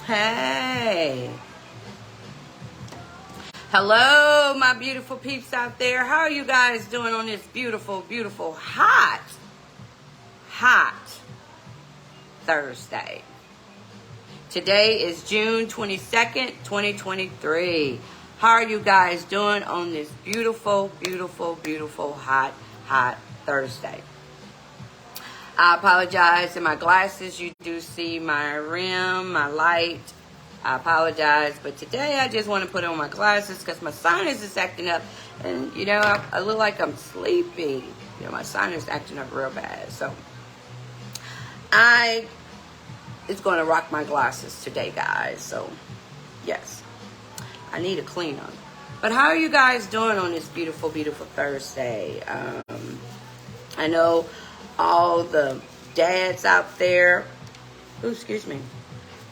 Hey. Hello, my beautiful peeps out there. How are you guys doing on this beautiful, beautiful, hot Thursday? Today is June 22nd, 2023. How are you guys doing on this beautiful, beautiful, beautiful, hot Thursday? I apologize. In my glasses, you do see my rim, my light. I apologize, but today I just want to put on my glasses because my sinus is acting up, and I look like I'm sleepy. My sinus is acting up real bad, so I is going to rock my glasses today, guys. So yes, I need a clean up. But how are you guys doing on this beautiful, beautiful Thursday? I know all the dads out there. Ooh, excuse me.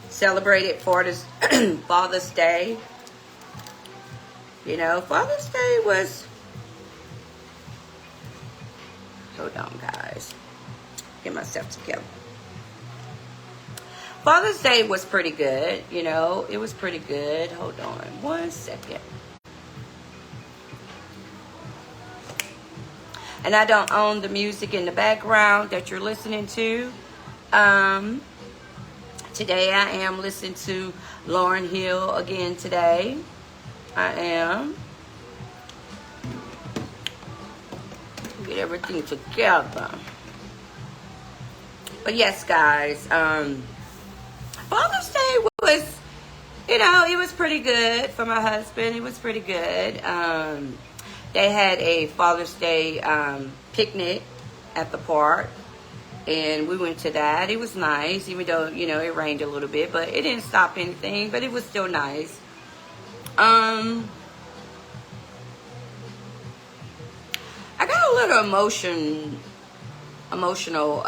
Celebrated Father's Day. Father's Day was... Hold on, guys. Get myself together. Father's Day was pretty good. It was pretty good. Hold on 1 second. And I don't own the music in the background that you're listening to. Today I am listening to Lauryn Hill again today. I am. Get everything together. But yes, guys. Father's Day was, it was pretty good for my husband. It was pretty good. They had a Father's Day picnic at the park. And we went to that. It was nice, even though, it rained a little bit. But it didn't stop anything. But it was still nice. I got a little emotional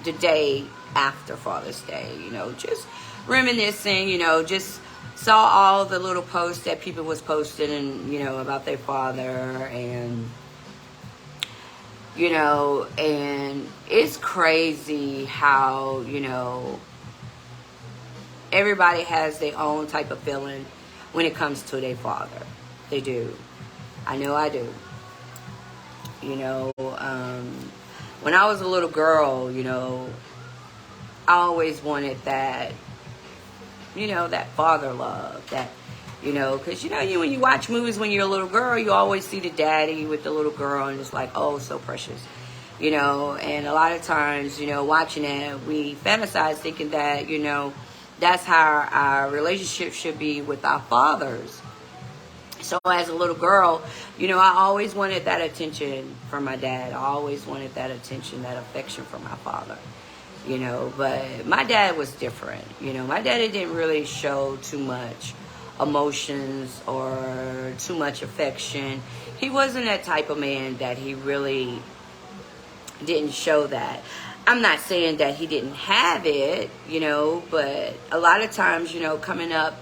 the day after Father's Day. Just reminiscing, just saw all the little posts that people was posting and, about their father and... and it's crazy how, everybody has their own type of feeling when it comes to their father. They do. I know I do. When I was a little girl, I always wanted that, that father love, that, because, when you watch movies when you're a little girl, you always see the daddy with the little girl, and it's like, oh, so precious, and a lot of times, watching it, we fantasize thinking that, that's how our relationship should be with our fathers. So as a little girl, I always wanted that attention from my dad. I always wanted that attention, that affection from my father, but my dad was different. My daddy didn't really show too much emotions or too much affection. He wasn't that type of man that he really didn't show that. I'm not saying that he didn't have it, but a lot of times, coming up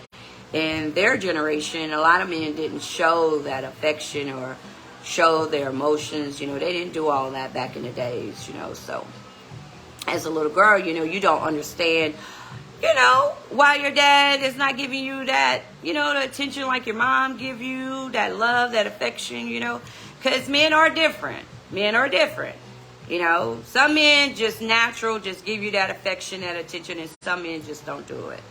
in their generation, a lot of men didn't show that affection or show their emotions. They didn't do all that back in the days, so as a little girl, you don't understand why your dad is not giving you that, the attention like your mom give you, that love, that affection, because men are different. Men are different. Some men just natural, just give you that affection, that attention, and some men just don't do it.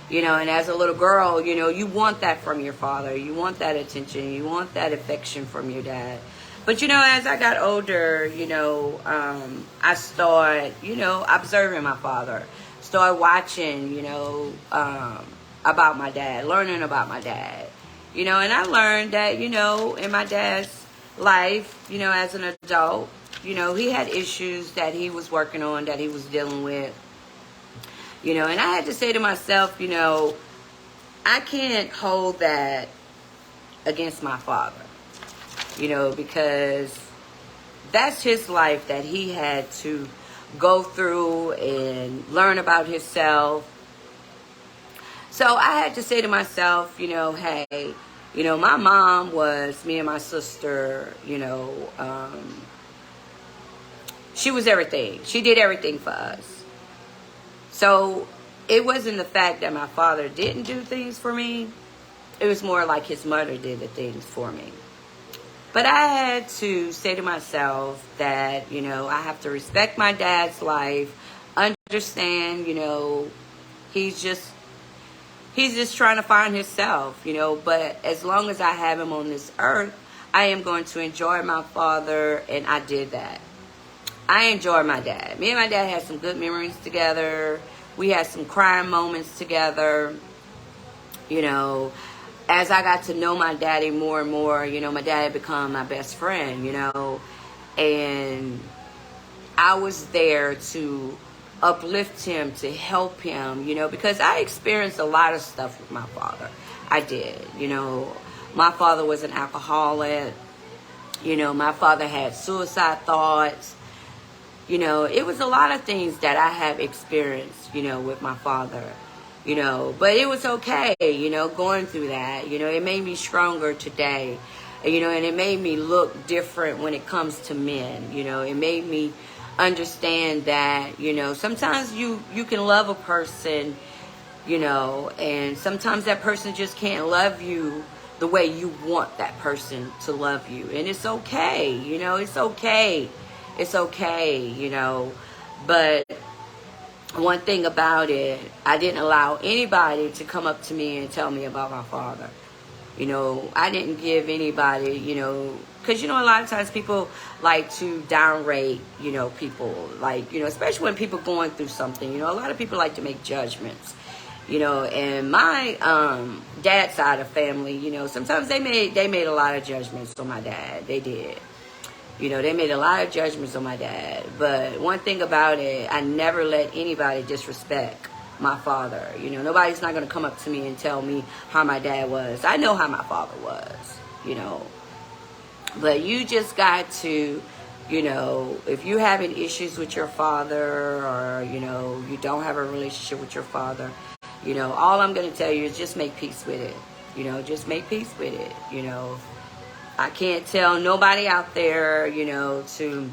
And as a little girl, you want that from your father. You want that attention. You want that affection from your dad. But, as I got older, I started, observing my father. Started watching, about my dad, learning about my dad. And I learned that, in my dad's life, as an adult, he had issues that he was working on, that he was dealing with. And I had to say to myself, I can't hold that against my father, because that's his life that he had to go through and learn about himself. So I had to say to myself, hey, my mom was, me and my sister, she was everything. She did everything for us. So it wasn't the fact that my father didn't do things for me. It was more like his mother did the things for me. But I had to say to myself that, you know, I have to respect my dad's life, understand, you know, he's just trying to find himself, you know, but as long as I have him on this earth, I am going to enjoy my father, and I did that. I enjoy my dad. Me and my dad had some good memories together. We had some crying moments together, you know. As I got to know my daddy more and more, you know, my dad had become my best friend, you know, and I was there to uplift him, to help him, you know, because I experienced a lot of stuff with my father. I did, you know. My father was an alcoholic. You know, my father had suicide thoughts. You know, it was a lot of things that I have experienced, you know, with my father. You know, but it was okay, you know, going through that. You know, it made me stronger today. You know, and it made me look different when it comes to men. You know, it made me understand that, you know, sometimes you can love a person, you know, and sometimes that person just can't love you the way you want that person to love you. And it's okay, you know, it's okay. It's okay, you know, but one thing about it, I didn't allow anybody to come up to me and tell me about my father. You know, I didn't give anybody, you know, because, you know, a lot of times people like to downrate, you know, people. Like, you know, especially when people going through something. You know, a lot of people like to make judgments. You know, and my dad's side of family, you know, sometimes they made a lot of judgments on my dad. They did. You know, they made a lot of judgments on my dad. But one thing about it, I never let anybody disrespect my father. You know, nobody's not going to come up to me and tell me how my dad was. I know how my father was, you know. But you just got to, you know, if you're having issues with your father, or, you know, you don't have a relationship with your father, you know, all I'm going to tell you is just make peace with it. You know, just make peace with it, you know. I can't tell nobody out there, you know, to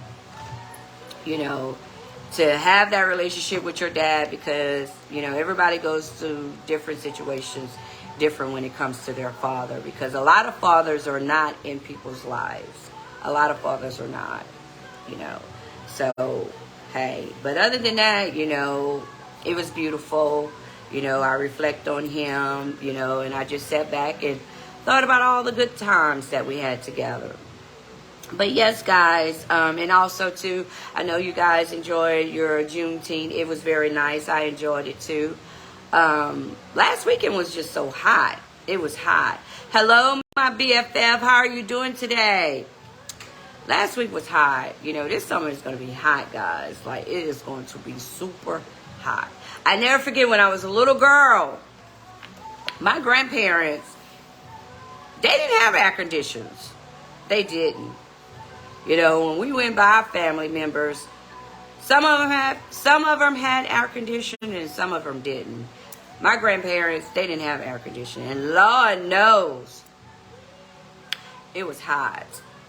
have that relationship with your dad, because, you know, everybody goes through different situations, different when it comes to their father, because a lot of fathers are not in people's lives. A lot of fathers are not, you know. So, hey, but other than that, you know, it was beautiful. You know, I reflect on him, you know, and I just sat back and thought about all the good times that we had together. But yes, guys, and also, too, I know you guys enjoyed your Juneteenth. It was very nice. I enjoyed it, too. Last weekend was just so hot. It was hot. Hello, my BFF. How are you doing today? Last week was hot. You know, this summer is going to be hot, guys. Like, it is going to be super hot. I never forget when I was a little girl, my grandparents, they didn't have air conditioners. They didn't. You know, when we went by our family members, some of them had air conditioning and some of them didn't. My grandparents, they didn't have air conditioning. And Lord knows, it was hot.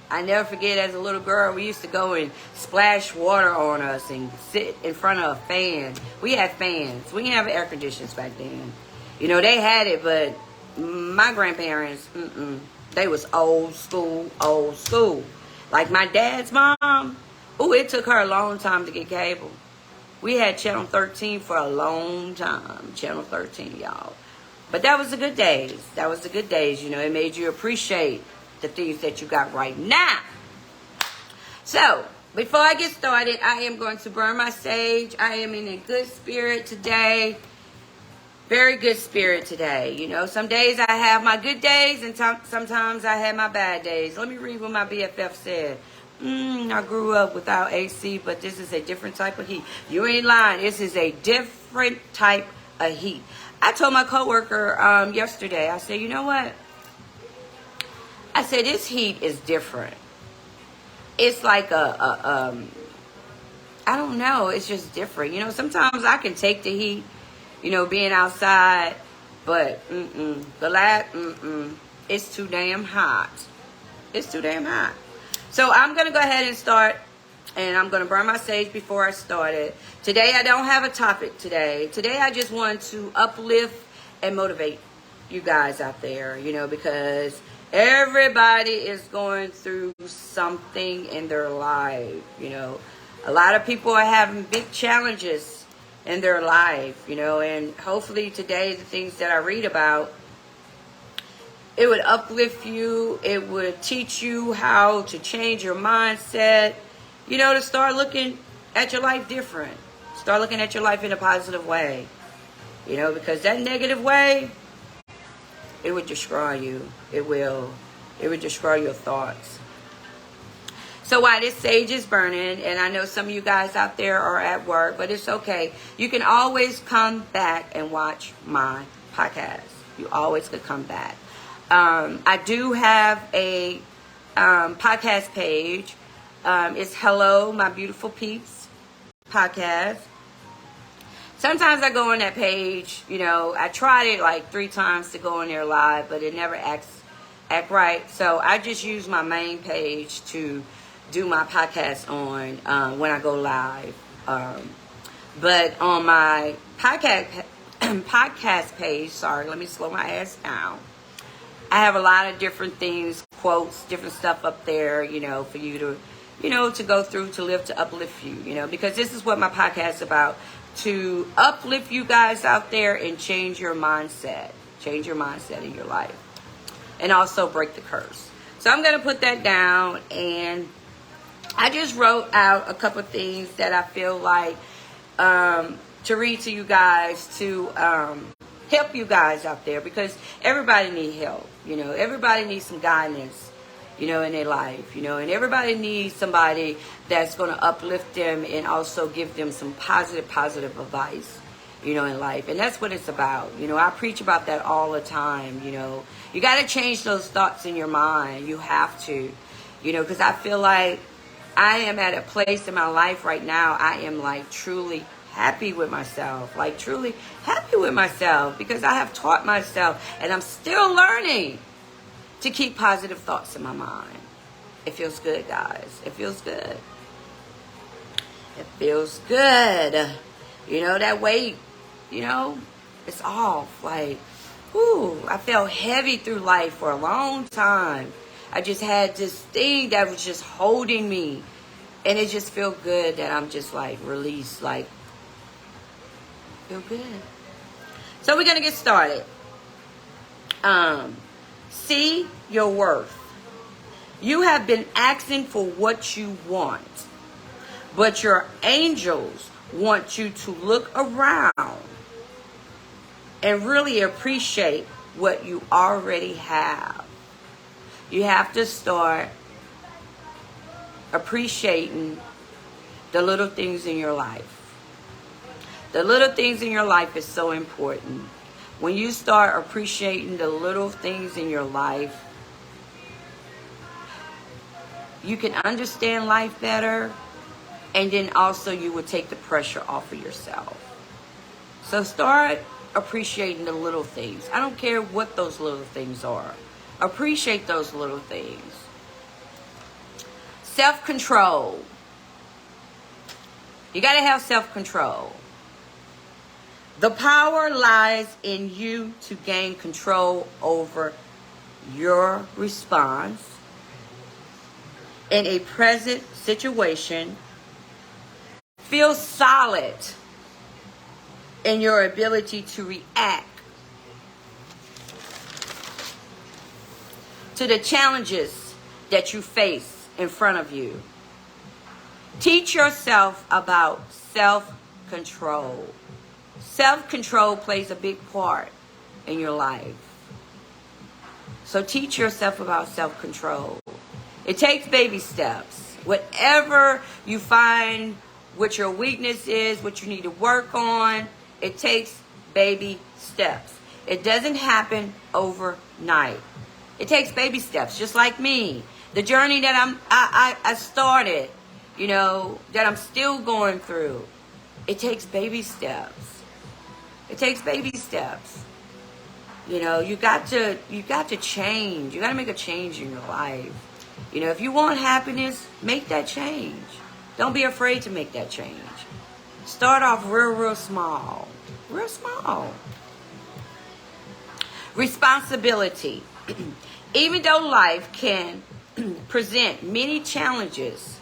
I never forget, as a little girl, we used to go and splash water on us and sit in front of a fan. We had fans. We didn't have air conditioners back then. You know, they had it, but my grandparents, they was old school, old school. Like my dad's mom, it took her a long time to get cable. We had Channel 13 for a long time. Channel 13, y'all. But that was the good days. That was the good days. You know, it made you appreciate the things that you got right now. So, before I get started, I am going to burn my sage. I am in a good spirit today. Very good spirit today. You know, some days I have my good days and sometimes I have my bad days. Let me read what my BFF said. I grew up without AC, but this is a different type of heat. You ain't lying. This is a different type of heat. I told my coworker yesterday, I said, you know what? I said, this heat is different. It's like I don't know. It's just different. You know, sometimes I can take the heat, you know, being outside, but it's too damn hot. It's too damn hot. So I'm going to go ahead and start And I'm going to burn my sage before I start it. Today, I don't have a topic today. Today, I just want to uplift and motivate you guys out there, you know, because everybody is going through something in their life, you know. A lot of people are having big challenges in their life, you know, and hopefully today, the things that I read about, it would uplift you. It would teach you how to change your mindset, you know, to start looking at your life different. Start looking at your life in a positive way. You know, because that negative way, it would destroy you. It will. It would destroy your thoughts. So while this sage is burning, and I know some of you guys out there are at work, but it's okay. You can always come back and watch my podcast. You always could come back. I do have a podcast page. It's Hello, My Beautiful Peeps podcast. Sometimes I go on that page, you know, I tried it like 3 times to go on there live, but it never act right. So I just use my main page to do my podcast on when I go live. But on my podcast page, sorry, let me slow my ass down. I have a lot of different things, quotes, different stuff up there, you know, for you to, you know, to go through, to live, to uplift you, you know, because this is what my podcast is about, to uplift you guys out there and change your mindset in your life, and also break the curse. So I'm going to put that down, and I just wrote out a couple things that I feel like to read to you guys, to help you guys out there, because everybody needs help, you know, everybody needs some guidance, you know, in their life, you know, and everybody needs somebody that's going to uplift them and also give them some positive advice, you know, in life. And that's what it's about. You know, I preach about that all the time. You know, you got to change those thoughts in your mind. You have to, you know, because I feel like I am at a place in my life right now. I am like truly happy with myself, like truly happy with myself, because I have taught myself, and I'm still learning to keep positive thoughts in my mind. It feels good, guys. It feels good. It feels good. You know, that weight, you know, it's off. Like, whew, I felt heavy through life for a long time. I just had this thing that was just holding me. And it just feel good that I'm just like released, like, feel good. So we're going to get started. See your worth. You have been asking for what you want, but your angels want you to look around and really appreciate what you already have. You have to start appreciating the little things in your life. The little things in your life is so important. When you start appreciating the little things in your life, you can understand life better, and then also you will take the pressure off of yourself. So start appreciating the little things. I don't care what those little things are. Appreciate those little things. Self-control. You got to have self-control. The power lies in you to gain control over your response in a present situation. Feel solid in your ability to react to the challenges that you face in front of you. Teach yourself about self-control. Self-control plays a big part in your life. So teach yourself about self-control. It takes baby steps. Whatever you find what your weakness is, what you need to work on, it takes baby steps. It doesn't happen overnight. It takes baby steps, just like me. The journey that I started, you know, that I'm still going through, it takes baby steps. It takes baby steps. You know, you got to change. You got to make a change in your life. You know, if you want happiness, make that change. Don't be afraid to make that change. Start off real small. Real small. Responsibility. Even though life can present many challenges,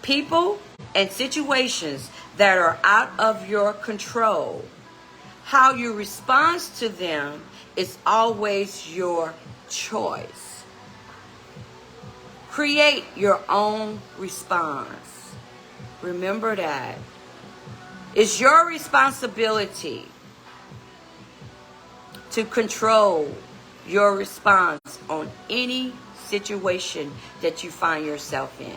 people and situations that are out of your control, how you respond to them is always your choice. Create your own response. Remember that. It's your responsibility to control your response on any situation that you find yourself in.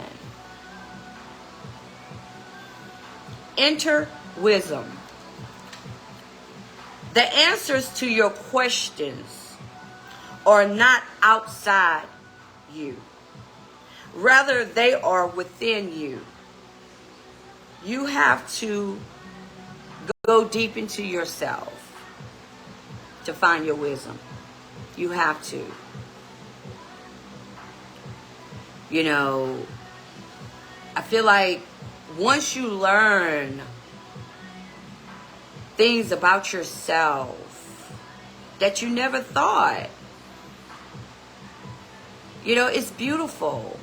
Enter wisdom. The answers to your questions are not outside you. Rather, they are within you. You have to go deep into yourself to find your wisdom. You have to. You know, I feel like once you learn things about yourself that you never thought, you know, it's beautiful.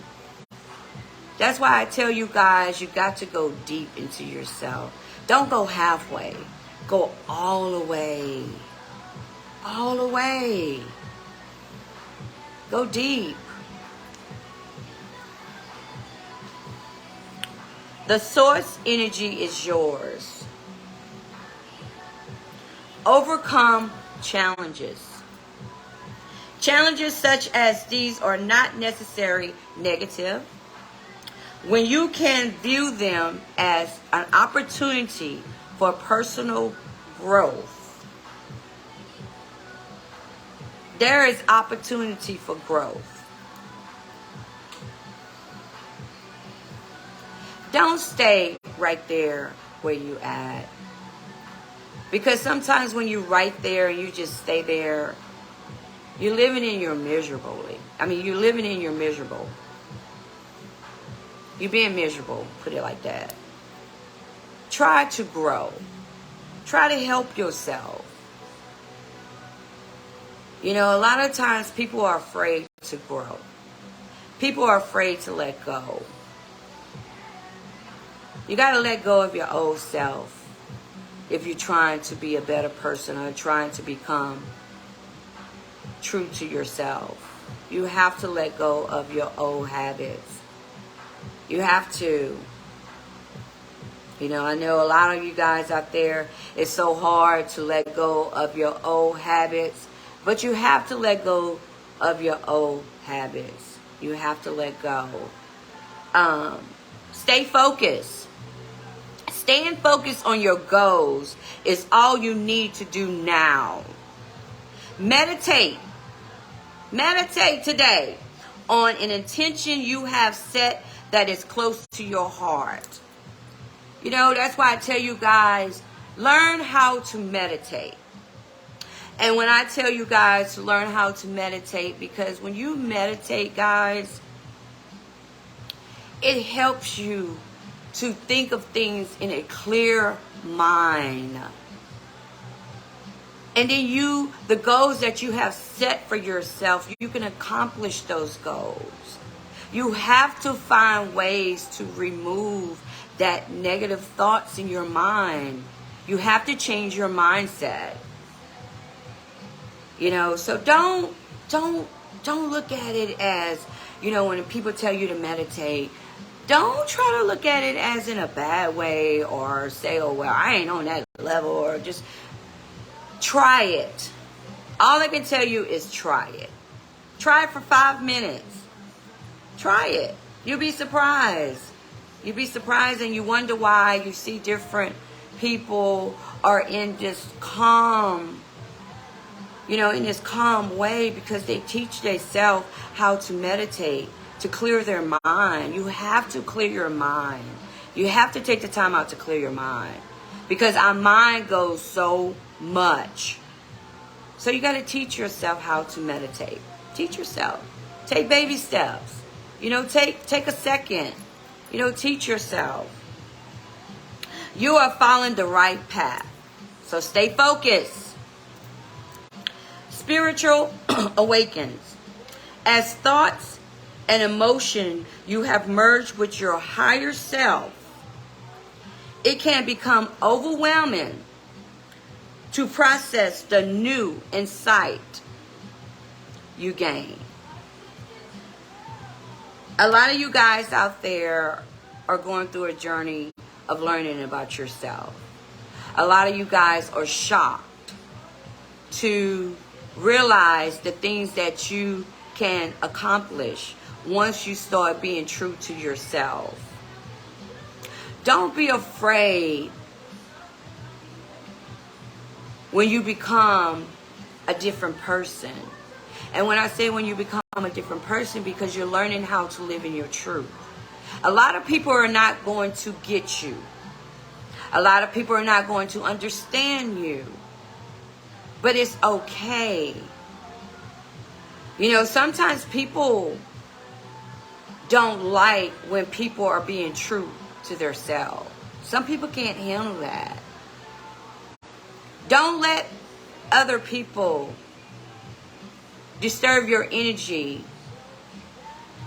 That's why I tell you guys, you got to go deep into yourself. Don't go halfway. Go all the way. All the way. Go deep. The source energy is yours. Overcome challenges. Challenges such as these are not necessarily negative. When you can view them as an opportunity for personal growth, there is opportunity for growth. Don't stay right there where you at. Because sometimes when you're right there and you just stay there, you're living in your miserable. You're living in your miserable. You're being miserable, put it like that. Try to grow. Try to help yourself. You know, a lot of times people are afraid to grow. People are afraid to let go. You got to let go of your old self if you're trying to be a better person or trying to become true to yourself. You have to let go of your old habits. You have to. You know, I know a lot of you guys out there, it's so hard to let go of your old habits, but you have to let go of your old habits. You have to let go. Stay focused. Staying focused on your goals is all you need to do now. Meditate. Meditate today on an intention you have set that is close to your heart. You know, that's why I tell you guys, learn how to meditate. And when I tell you guys to learn how to meditate, because when you meditate, guys, it helps you to think of things in a clear mind. And then the goals that you have set for yourself, you can accomplish those goals. You have to find ways to remove that negative thoughts in your mind. You have to change your mindset. You know, so don't look at it as, you know, when people tell you to meditate, don't try to look at it as in a bad way or say, oh, well, I ain't on that level, or just try it. All I can tell you is try it. Try it for 5 minutes. Try it. You'll be surprised. You'll be surprised, and you wonder why you see different people are in this calm, you know, in this calm way, because they teach themselves how to meditate, to clear their mind. You have to clear your mind. You have to take the time out to clear your mind, because our mind goes so much. So you got to teach yourself how to meditate. Teach yourself. Take baby steps. You know, take a second. You know, teach yourself. You are following the right path. So stay focused. Spiritual awakens. As thoughts and emotion you have merged with your higher self, it can become overwhelming to process the new insight you gain. A lot of you guys out there are going through a journey of learning about yourself. A lot of you guys are shocked to realize the things that you can accomplish once you start being true to yourself. Don't be afraid when you become a different person. And when I say when you become a different person, because you're learning how to live in your truth. A lot of people are not going to get you. A lot of people are not going to understand you. But it's okay. You know, sometimes people don't like when people are being true to themselves. Some people can't handle that. Don't let other people disturb your energy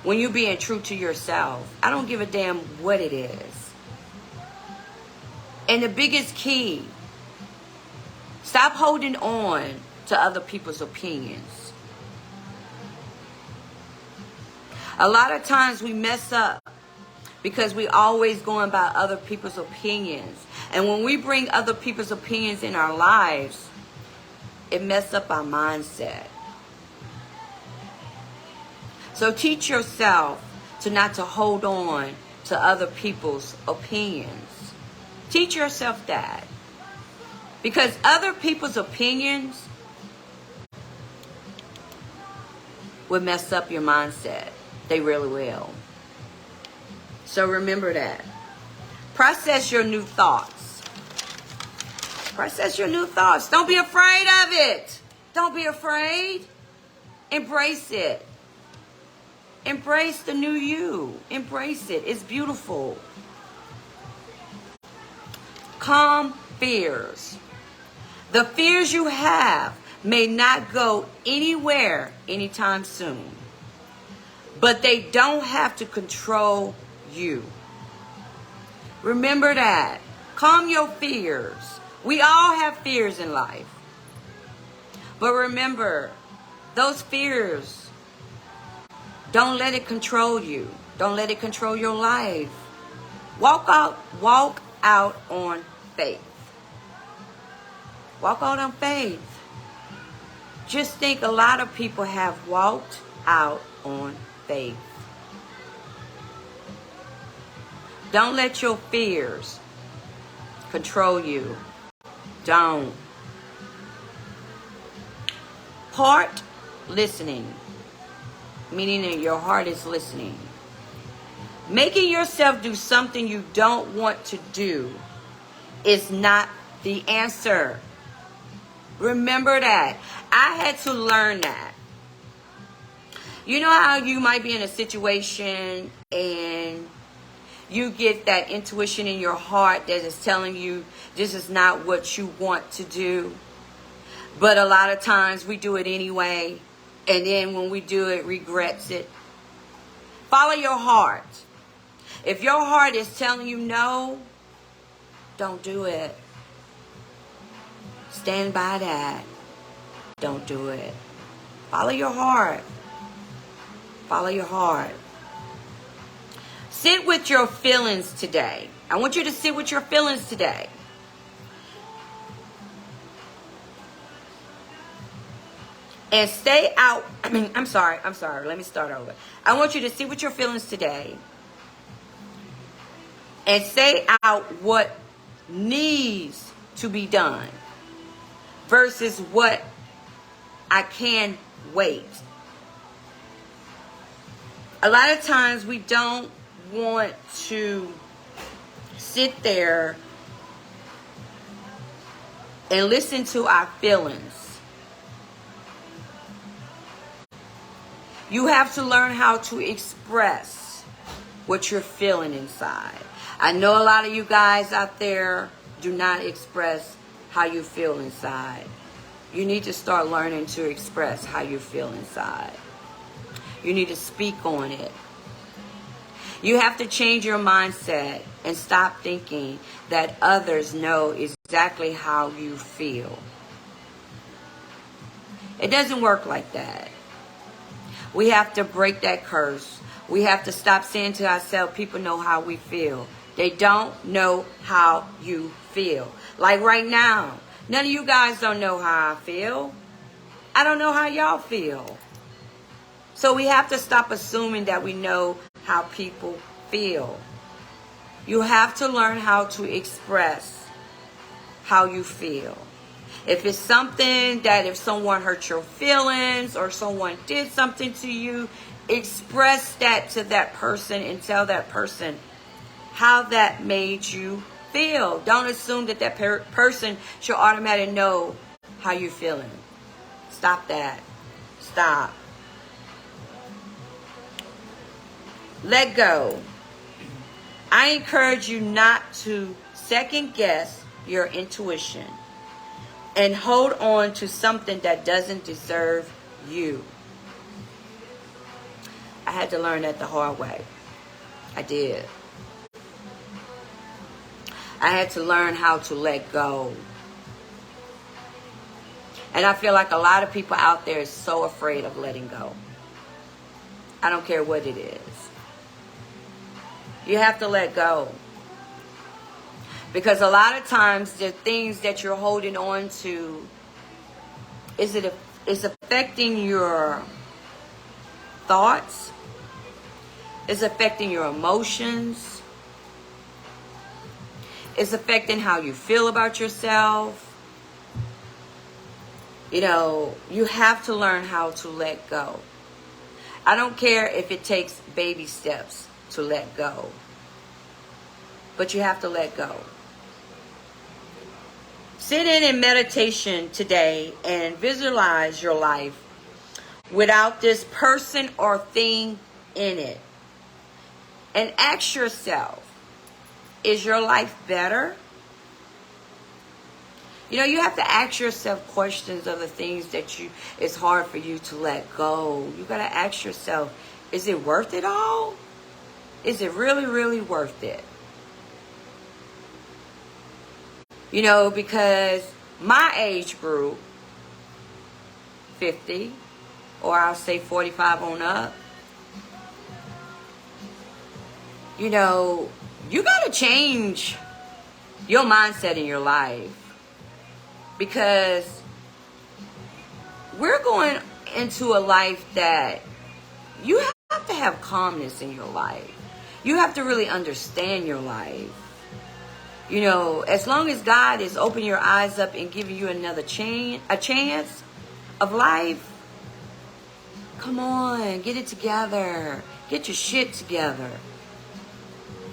when you're being true to yourself. I don't give a damn what it is. And the biggest key, stop holding on to other people's opinions. A lot of times we mess up because we always going by other people's opinions. And when we bring other people's opinions in our lives, it messes up our mindset. So teach yourself to not to hold on to other people's opinions. Teach yourself that. Because other people's opinions will mess up your mindset. They really will. So remember that. Process your new thoughts. Process your new thoughts. Don't be afraid of it. Don't be afraid. Embrace it. Embrace the new you. Embrace it. It's beautiful. Calm fears. The fears you have may not go anywhere anytime soon. But they don't have to control you. Remember that. Calm your fears. We all have fears in life. But remember, those fears, don't let it control you. Don't let it control your life. Walk out on faith. Walk out on faith. Just think a lot of people have walked out on faith. Don't let your fears control you. Don't. Heart listening. Meaning that your heart is listening. Making yourself do something you don't want to do is not the answer. Remember that. I had to learn that. You know how you might be in a situation and you get that intuition in your heart that is telling you this is not what you want to do. But a lot of times we do it anyway. And then when we do it, regrets it. Follow your heart. If your heart is telling you no, don't do it. Stand by that. Don't do it. Follow your heart. Follow your heart. Sit with your feelings today. I want you to sit with your feelings today. And stay out. I'm sorry. Let me start over. I want you to sit with your feelings today. And say out what needs to be done versus what I can wait. A lot of times we don't want to sit there and listen to our feelings. You have to learn how to express what you're feeling inside. I know a lot of you guys out there do not express how you feel inside. You need to start learning to express how you feel inside. You need to speak on it. You have to change your mindset and stop thinking that others know exactly how you feel. It doesn't work like that. We have to break that curse. We have to stop saying to ourselves, people know how we feel. They don't know how you feel. Like right now, none of you guys don't know how I feel. I don't know how y'all feel. So we have to stop assuming that we know how people feel. You have to learn how to express how you feel. If it's something that if someone hurt your feelings or someone did something to you, express that to that person and tell that person how that made you feel. Don't assume that that person should automatically know how you're feeling. Stop that. Stop. Let go. I encourage you not to second guess your intuition and hold on to something that doesn't deserve you. I had to learn that the hard way. I did. I had to learn how to let go. And I feel like a lot of people out there is so afraid of letting go. I don't care what it is. You have to let go. Because a lot of times the things that you're holding on to is affecting your thoughts. It's affecting your emotions. It's affecting how you feel about yourself. You know, you have to learn how to let go. I don't care if it takes baby steps to let go. But you have to let go. Sit in meditation today and visualize your life without this person or thing in it. And ask yourself, is your life better? You know, you have to ask yourself questions of the things that it's hard for you to let go. You got to ask yourself, is it worth it all? Is it really, really worth it? You know, because my age group, 50, or I'll say 45 on up, you know, you got to change your mindset in your life. Because we're going into a life that you have to have calmness in your life. You have to really understand your life. You know, as long as God is opening your eyes up and giving you a chance of life, come on, get it together. Get your shit together.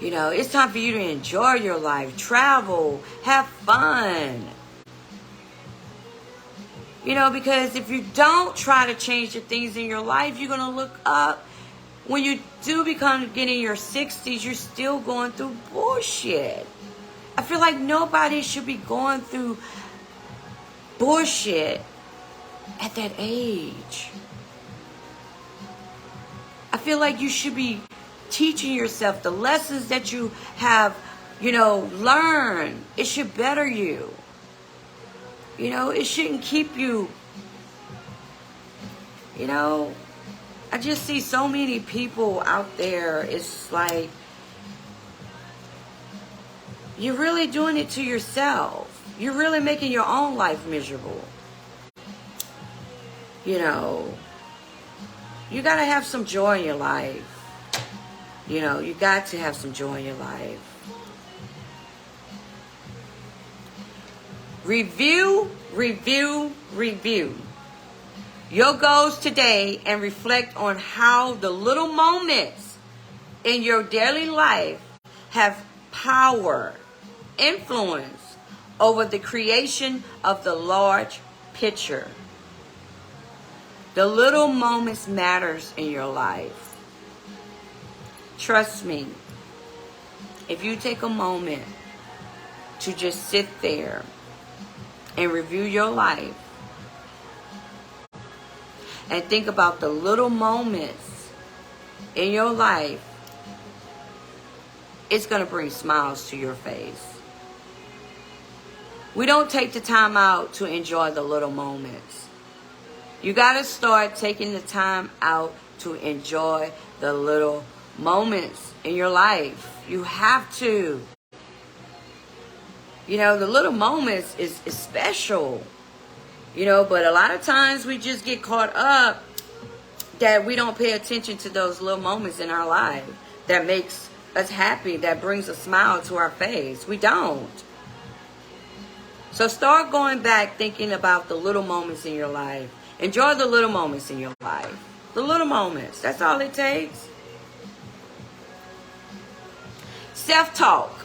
You know, it's time for you to enjoy your life, travel, have fun. You know, because if you don't try to change the things in your life, you're going to look up. When you do become getting your 60s, you're still going through bullshit. I feel like nobody should be going through bullshit at that age. I feel like you should be teaching yourself the lessons that you have, you know, learned. It should better you. You know, it shouldn't keep you. You know, I just see so many people out there. It's like, you're really doing it to yourself. You're really making your own life miserable. You know, you got to have some joy in your life. You know, you got to have some joy in your life. Review, review, review your goals today and reflect on how the little moments in your daily life have power, influence over the creation of the large picture. The little moments matters in your life. Trust me, if you take a moment to just sit there and review your life and think about the little moments in your life, it's going to bring smiles to your face. We don't take the time out to enjoy the little moments. You got to start taking the time out to enjoy the little moments in your life. You have to. You know, the little moments is special. You know, but a lot of times we just get caught up that we don't pay attention to those little moments in our life that makes us happy, that brings a smile to our face. We don't. So start going back thinking about the little moments in your life. Enjoy the little moments in your life. The little moments. That's all it takes. Self-talk.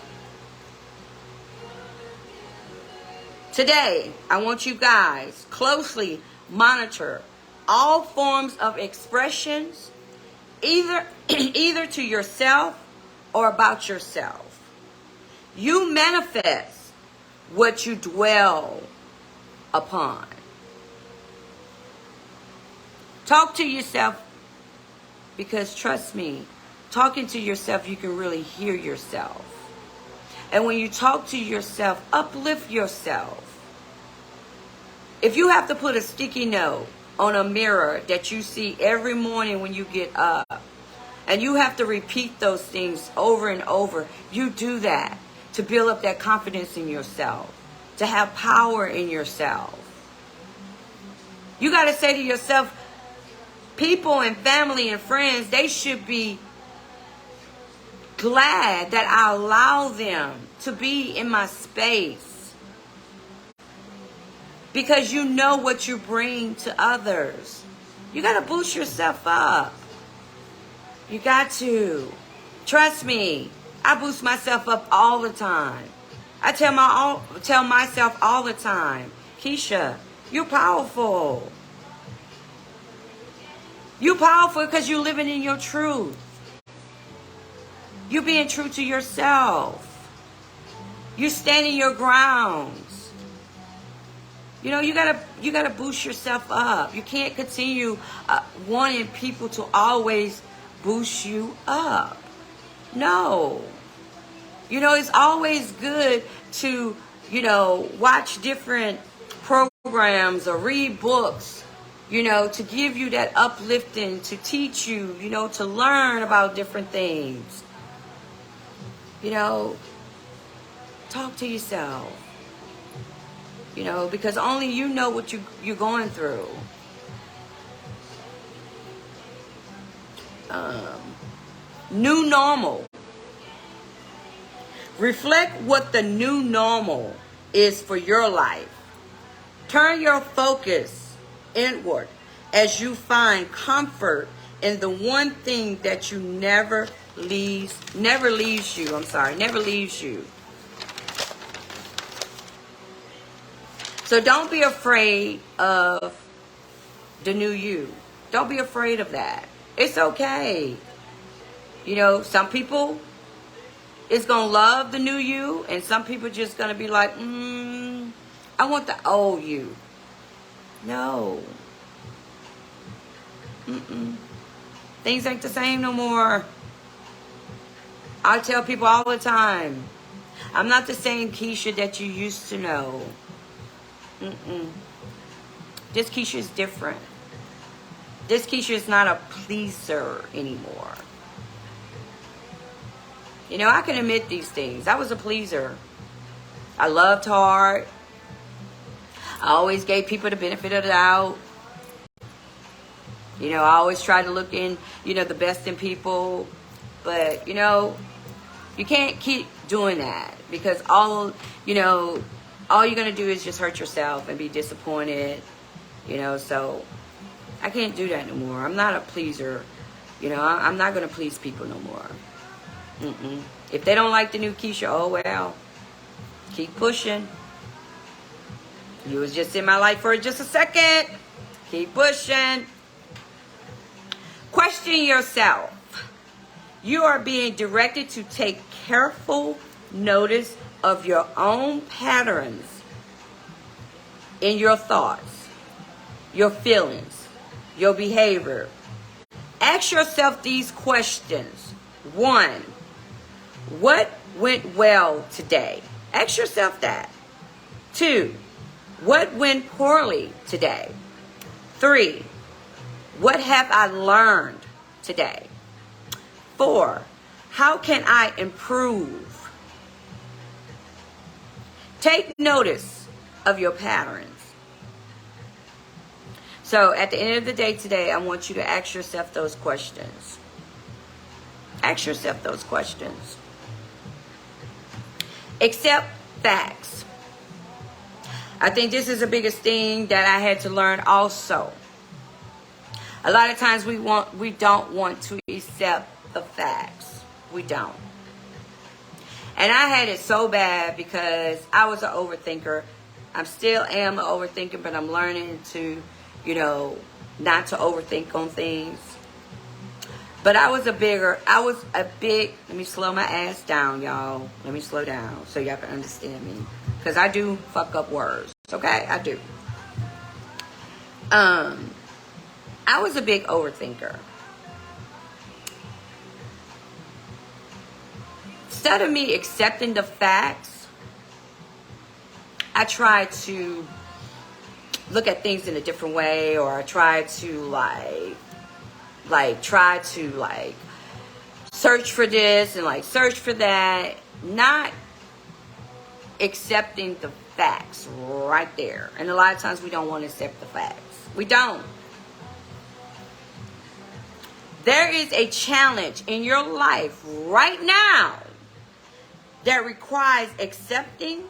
Today, I want you guys closely monitor all forms of expressions, either to yourself or about yourself. You manifest what you dwell upon. Talk to yourself, because trust me, talking to yourself, you can really hear yourself. And when you talk to yourself, uplift yourself. If you have to put a sticky note on a mirror that you see every morning when you get up, and you have to repeat those things over and over, you do that to build up that confidence in yourself, to have power in yourself. You got to say to yourself, people and family and friends, they should be glad that I allow them to be in my space. Because you know what you bring to others. You got to boost yourself up. You got to. Trust me. I boost myself up all the time. I tell myself all the time, Keisha, you're powerful. You're powerful because you're living in your truth. You're being true to yourself. You're standing your grounds. You know, you gotta boost yourself up. You can't continue wanting people to always boost you up. No. You know, it's always good to, watch different programs or read books, to give you that uplifting, to teach you, to learn about different things. Talk to yourself. Because only you know what you're going through. New normal. Reflect what the new normal is for your life. Turn your focus inward as you find comfort in the one thing that you never leaves you. So don't be afraid of the new you. Don't be afraid of that. It's okay. Some people is going to love the new you, and some people just going to be like, I want the old you. No. Things ain't the same no more. I tell people all the time, I'm not the same Keisha that you used to know. This Keisha is different. This Keisha is not a pleaser anymore. I can admit these things. I was a pleaser. I loved hard. I always gave people the benefit of the doubt. I always tried to look in, the best in people. But, you can't keep doing that, because all you're going to do is just hurt yourself and be disappointed, so I can't do that no more. I'm not a pleaser. I'm not going to please people no more. If they don't like the new Keisha, oh well. Keep pushing. You was just in my life for just a second. Keep pushing. Question yourself. You are being directed to take careful notice of your own patterns in your thoughts, your feelings, your behavior. Ask yourself these questions. 1, what went well today? Ask yourself that. 2, what went poorly today? 3, what have I learned today? 4, how can I improve? Take notice of your patterns. So at the end of the day today, I want you to ask yourself those questions. Ask yourself those questions. Accept facts. I think this is the biggest thing that I had to learn also. A lot of times we don't want to accept the facts. We don't. And I had it so bad because I was an overthinker. I still am an overthinker, but I'm learning to, not to overthink on things. But I was a big, let me slow my ass down, y'all. Let me slow down so y'all can understand me. Because I do fuck up words. Okay? I do. I was a big overthinker. Instead of me accepting the facts, I tried to look at things in a different way, or I tried to search for this and search for that, not accepting the facts right there. And a lot of times we don't want to accept the facts. We don't. There is a challenge in your life right now that requires accepting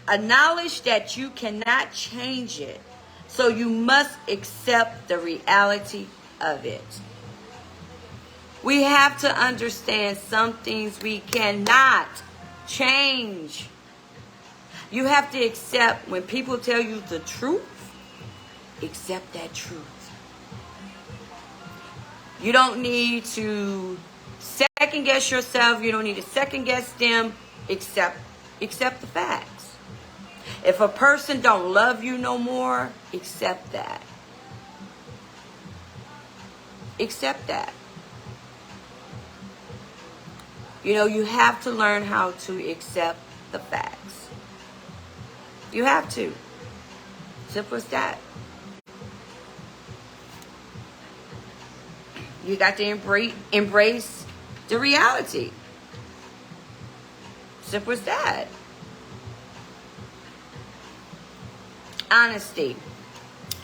a knowledge that you cannot change it. So you must accept the reality of it. We have to understand some things we cannot change. You have to accept when people tell you the truth, accept that truth. You don't need to second guess yourself. You don't need to second guess them. Accept the facts. If a person don't love you no more, accept that. Accept that. You have to learn how to accept the facts. You have to. Simple as that. You got to embrace the reality. Simple as that. Honesty.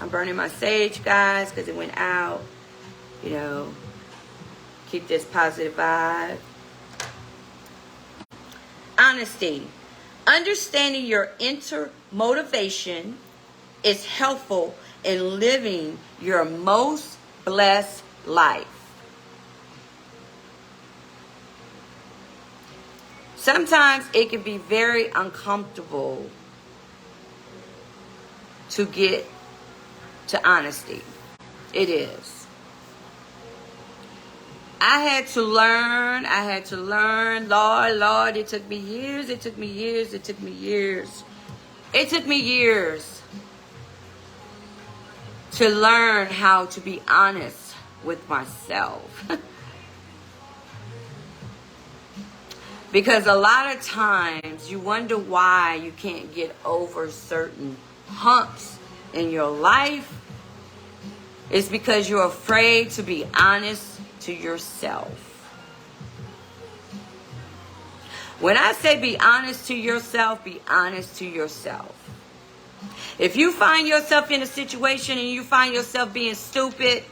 I'm burning my sage, guys, because it went out. Keep this positive vibe. Honesty. Understanding your inner motivation is helpful in living your most blessed life. Sometimes it can be very uncomfortable to get to honesty. It is. I had to learn. Lord, it took me years. It took me years to learn how to be honest with myself. Because a lot of times you wonder why you can't get over certain humps in your life. It's because you're afraid to be honest to yourself. When I say be honest to yourself, be honest to yourself. If you find yourself in a situation and you find yourself being stupid,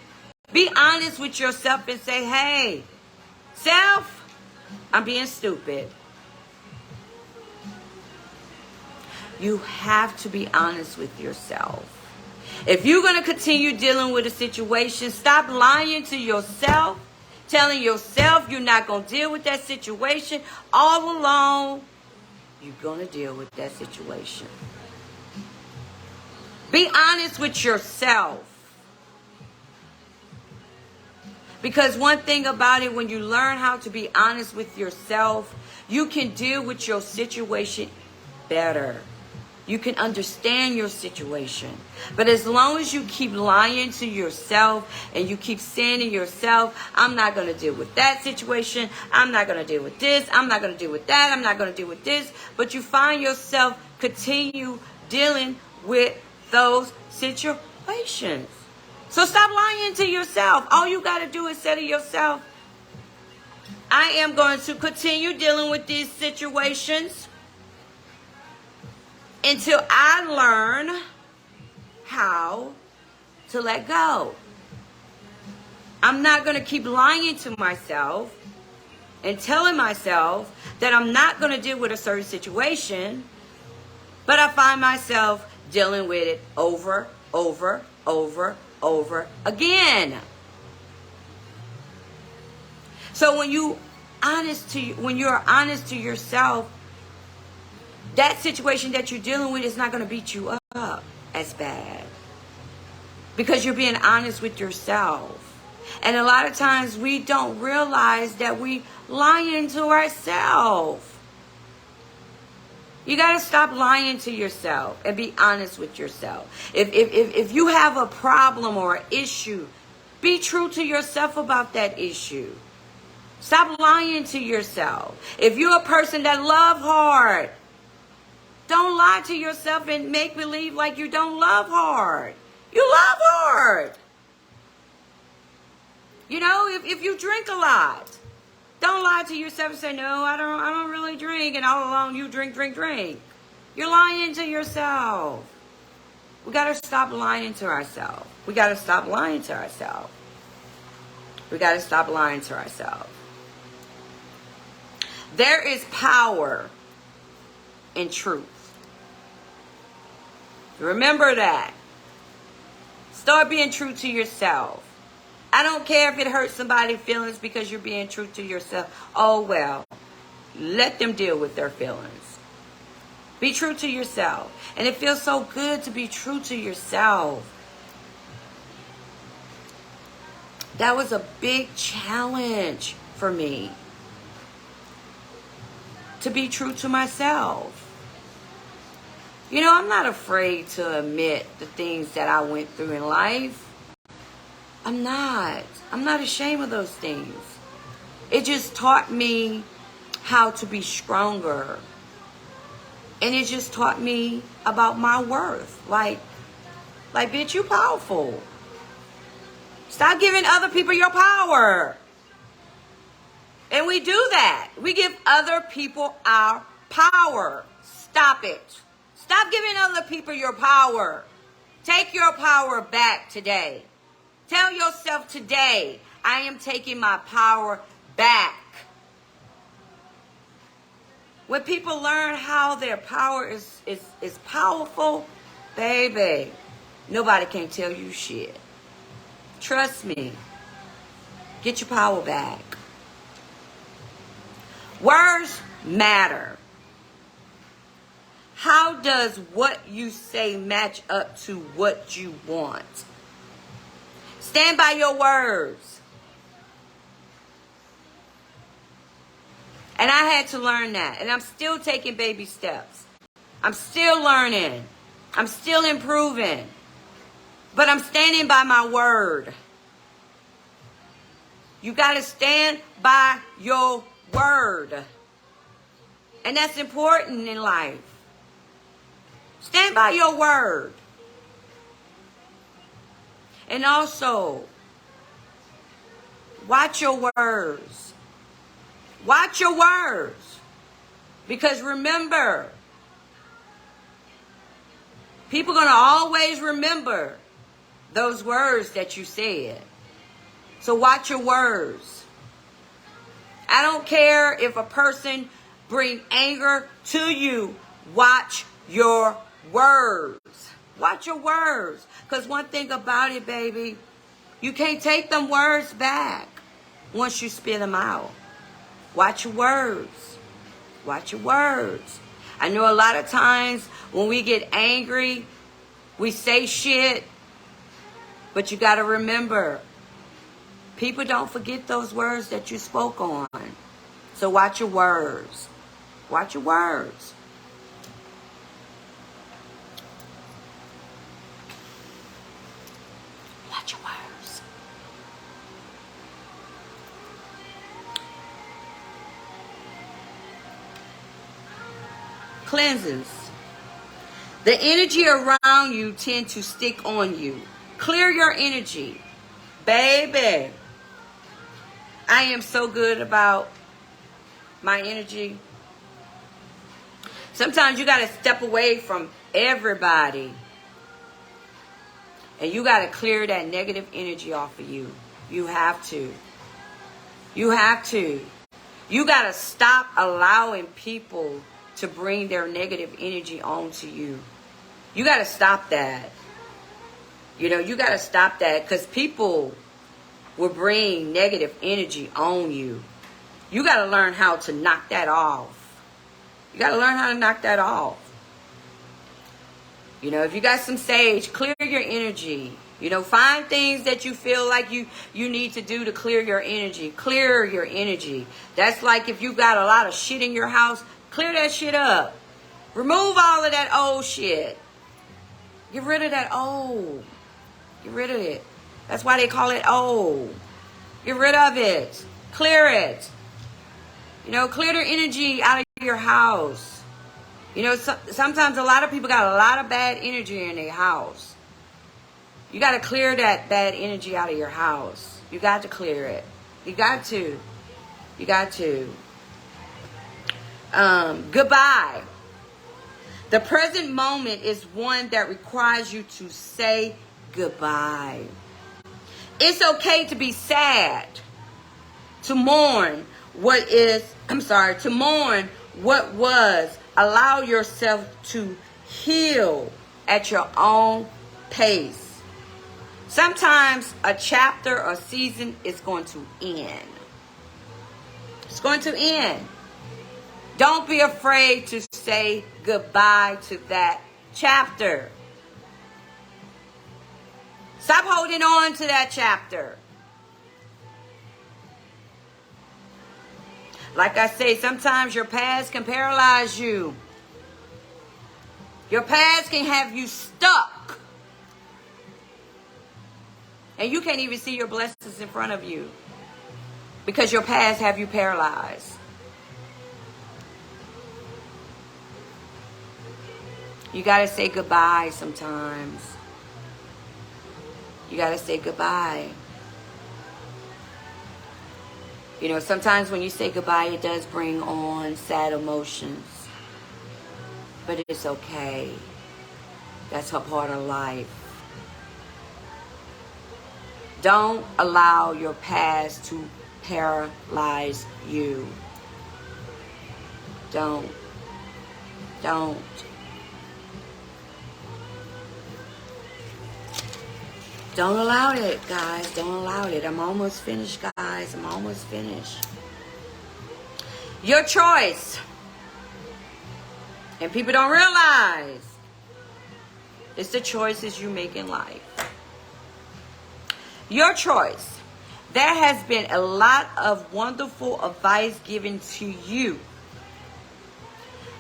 be honest with yourself and say, hey, self, I'm being stupid. You have to be honest with yourself. If you're going to continue dealing with a situation, stop lying to yourself, telling yourself you're not going to deal with that situation. All along, you're going to deal with that situation. Be honest with yourself. Because one thing about it, when you learn how to be honest with yourself, you can deal with your situation better. You can understand your situation. But as long as you keep lying to yourself and you keep saying to yourself, I'm not going to deal with that situation. I'm not going to deal with this. I'm not going to deal with that. I'm not going to deal with this. But you find yourself continue dealing with those situations. So stop lying to yourself. All you got to do is say to yourself, I am going to continue dealing with these situations until I learn how to let go. I'm not going to keep lying to myself and telling myself that I'm not going to deal with a certain situation, but I find myself dealing with it over again. So when you're honest to yourself, that situation that you're dealing with is not going to beat you up as bad, because you're being honest with yourself. And a lot of times we don't realize that we lying to ourselves. You got to stop lying to yourself and be honest with yourself. If you have a problem or an issue, be true to yourself about that issue. Stop lying to yourself. If you're a person that love hard, don't lie to yourself and make believe like you don't love hard. You love hard. You know, if you drink a lot, don't lie to yourself and say, no, I don't really drink, and all along you drink. You're lying to yourself. We got to stop lying to ourselves. We got to stop lying to ourselves. We got to stop lying to ourselves. There is power in truth. Remember that. Start being true to yourself. I don't care if it hurts somebody's feelings because you're being true to yourself. Oh, well, let them deal with their feelings. Be true to yourself. And it feels so good to be true to yourself. That was a big challenge for me, to be true to myself. You know, I'm not afraid to admit the things that I went through in life. I'm not ashamed of those things. It just taught me how to be stronger. And it just taught me about my worth. Like, bitch, you powerful. Stop giving other people your power. And we do that. We give other people our power. Stop it. Stop giving other people your power. Take your power back today. Tell yourself today, I am taking my power back. When people learn how their power is powerful, baby, nobody can tell you shit. Trust me. Get your power back. Words matter. How does what you say match up to what you want? Stand by your words. And I had to learn that. And I'm still taking baby steps. I'm still learning. I'm still improving. But I'm standing by my word. You got to stand by your word. And that's important in life. Stand by your word. And also, watch your words. Watch your words. Because remember, people are going to always remember those words that you said. So watch your words. I don't care if a person brings anger to you. Watch your words. Watch your words. Because one thing about it, baby, you can't take them words back once you spit them out. Watch your words. Watch your words. I know a lot of times when we get angry, we say shit. But you got to remember, People don't forget those words that you spoke on. So watch your words. Watch your words. Watch your words. Cleanses. The energy around you tend to stick on you. Clear your energy. Baby, I am so good about my energy. Sometimes you got to step away from everybody. And you got to clear that negative energy off of you. You have to. You have to. You got to stop allowing people to bring their negative energy onto you. You got to stop that. You know, you got to stop that, because people will bring negative energy on you. You got to learn how to knock that off. You got to learn how to knock that off. You know, if you got some sage, clear your energy. You know, find things that you feel like you need to do to clear your energy. Clear your energy. That's like if you got a lot of shit in your house, clear that shit up. Remove all of that old shit. Get rid of that old. Get rid of it. That's why they call it old. Get rid of it. Clear it. You know, clear the energy out of your house. You know, sometimes a lot of people got a lot of bad energy in their house. You got to clear that bad energy out of your house. You got to clear it. You got to. You got to. Goodbye. The present moment is one that requires you to say goodbye. It's okay to be sad. To mourn to mourn what was. Allow yourself to heal at your own pace. Sometimes a chapter or season is going to end. It's going to end. Don't be afraid to say goodbye to that chapter. Stop holding on to that chapter. Like I say, sometimes your past can paralyze you. Your past can have you stuck. And you can't even see your blessings in front of you, because your past have you paralyzed. You got to say goodbye sometimes. You got to say goodbye. You know, sometimes when you say goodbye, it does bring on sad emotions. But it's okay. That's a part of life. Don't allow your past to paralyze you. Don't. Don't. Don't allow it, guys. Don't allow it. I'm almost finished, guys. I'm almost finished. Your choice. And people don't realize it's the choices you make in life. Your choice. There has been a lot of wonderful advice given to you.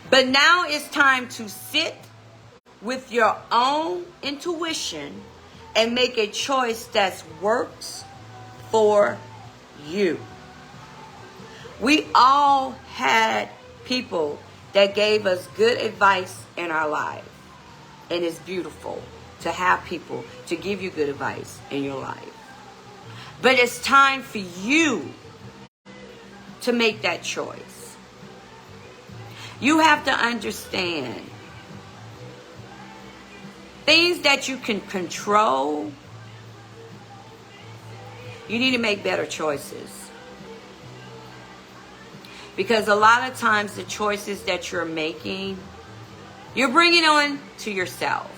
But now it's time to sit with your own intuition and make a choice that works for you. We all had people that gave us good advice in our life. And it's beautiful to have people to give you good advice in your life. But it's time for you to make that choice. You have to understand, things that you can control, you need to make better choices. Because a lot of times the choices that you're making, you're bringing on to yourself.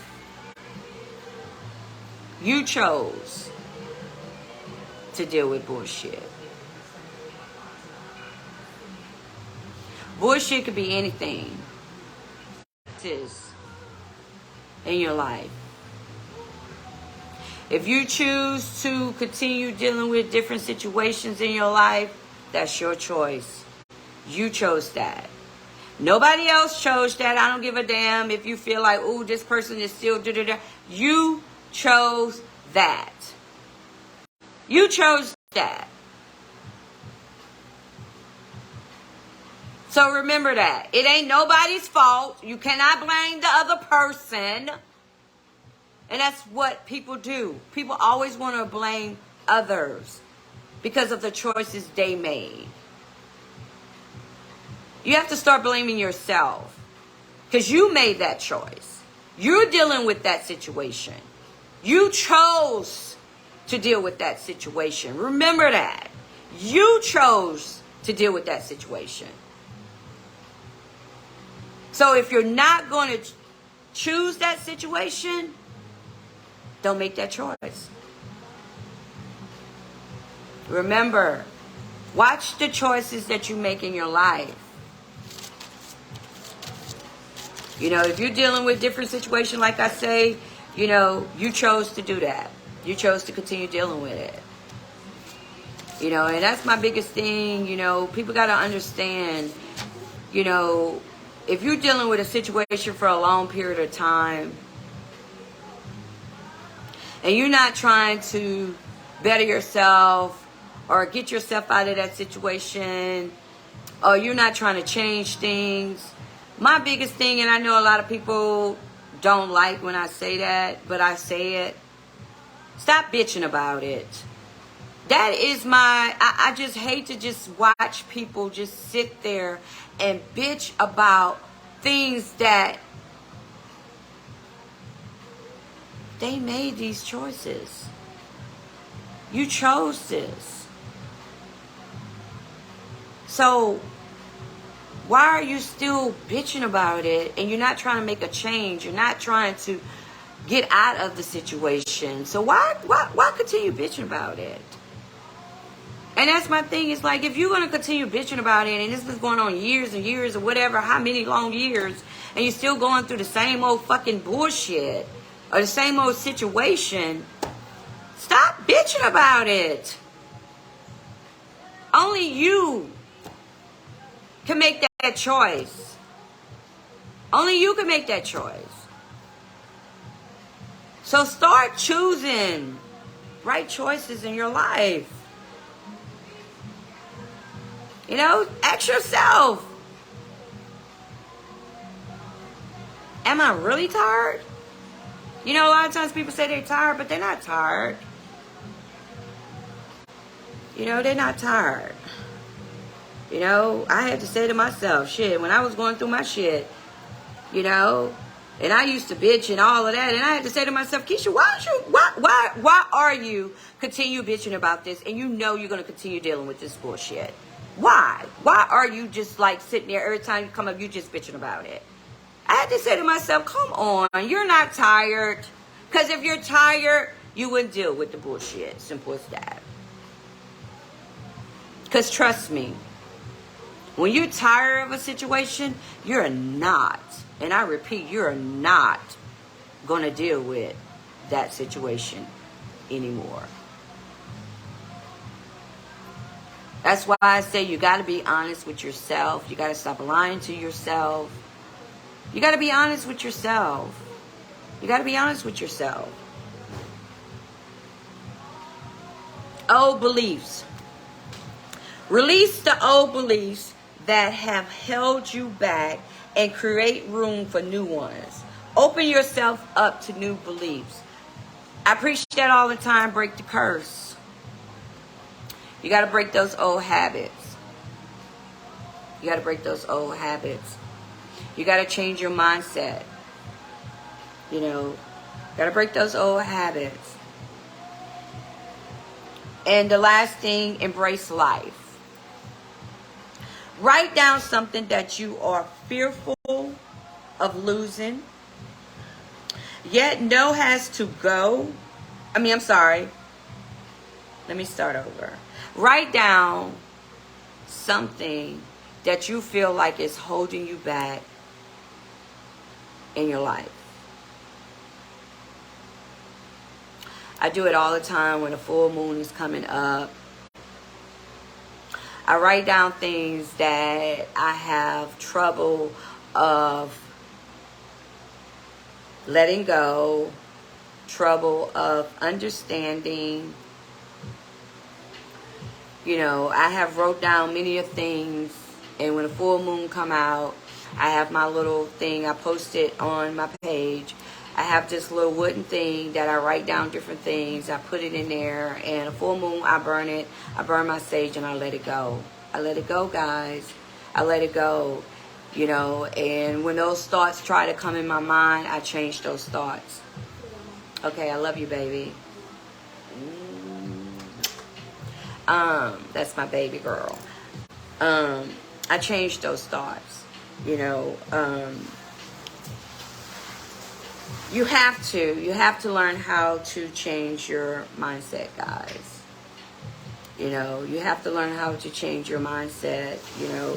You chose to deal with bullshit. Bullshit could be anything. It is in your life. If you choose to continue dealing with different situations in your life, that's your choice. You chose that. Nobody else chose that. I don't give a damn if you feel like, oh, this person is still da-da-da. You chose that. You chose that. So remember that. It ain't nobody's fault. You cannot blame the other person. And that's what people do. People always want to blame others because of the choices they made. You have to start blaming yourself because you made that choice. You're dealing with that situation. You chose to deal with that situation. Remember that. You chose to deal with that situation. So if you're not going to choose that situation, don't make that choice. Remember, watch the choices that you make in your life. You know, if you're dealing with different situations, like I say, you know, you chose to do that. You chose to continue dealing with it. You know, and that's my biggest thing. You know, people got to understand, you know, if you're dealing with a situation for a long period of time and you're not trying to better yourself or get yourself out of that situation, or you're not trying to change things, my biggest thing, and I know a lot of people don't like when I say that, but I say it, stop bitching about it. That is I just hate to just watch people just sit there and bitch about things that they made these choices. You chose this. So why are you still bitching about it and you're not trying to make a change? You're not trying to get out of the situation. So why continue bitching about it? And that's my thing. It's like, if you're going to continue bitching about it, and this is going on years and years or whatever, how many long years, and you're still going through the same old fucking bullshit or the same old situation, stop bitching about it. Only you can make that choice. Only you can make that choice. So start choosing right choices in your life. You know, ask yourself, am I really tired? You know, a lot of times people say they're tired, but they're not tired. You know, they're not tired. You know, I had to say to myself, shit, when I was going through my shit, you know, and I used to bitch and all of that, and I had to say to myself, Keisha, why are you continue bitching about this, and you know you're going to continue dealing with this bullshit? Why? Why are you just like sitting there every time you come up, you just bitching about it? I had to say to myself, come on, you're not tired. Because if you're tired, you wouldn't deal with the bullshit. Simple as that. Because trust me, when you're tired of a situation, you're not, and I repeat, you're not going to deal with that situation anymore. That's why I say you got to be honest with yourself. You got to stop lying to yourself. You got to be honest with yourself. You got to be honest with yourself. Old beliefs. Release the old beliefs that have held you back and create room for new ones. Open yourself up to new beliefs. I preach that all the time. Break the curse. You got to break those old habits. You got to break those old habits. You got to change your mindset. You know, got to break those old habits. And the last thing, embrace life. Write down something that you are fearful of losing, yet know has to go. Let me start over. Write down something that you feel like is holding you back in your life. I do it all the time when a full moon is coming up. I write down things that I have trouble of letting go, trouble of understanding. You know, I have wrote down many of things, and when a full moon come out, I have my little thing. I post it on my page. I have this little wooden thing that I write down different things. I put it in there, and a full moon, I burn it. I burn my sage, and I let it go. I let it go, guys. I let it go, you know. And when those thoughts try to come in my mind, I change those thoughts. Okay, I love you, baby. That's my baby girl. I changed those thoughts, you know. You have to learn how to change your mindset, guys. You know, you have to learn how to change your mindset. You know,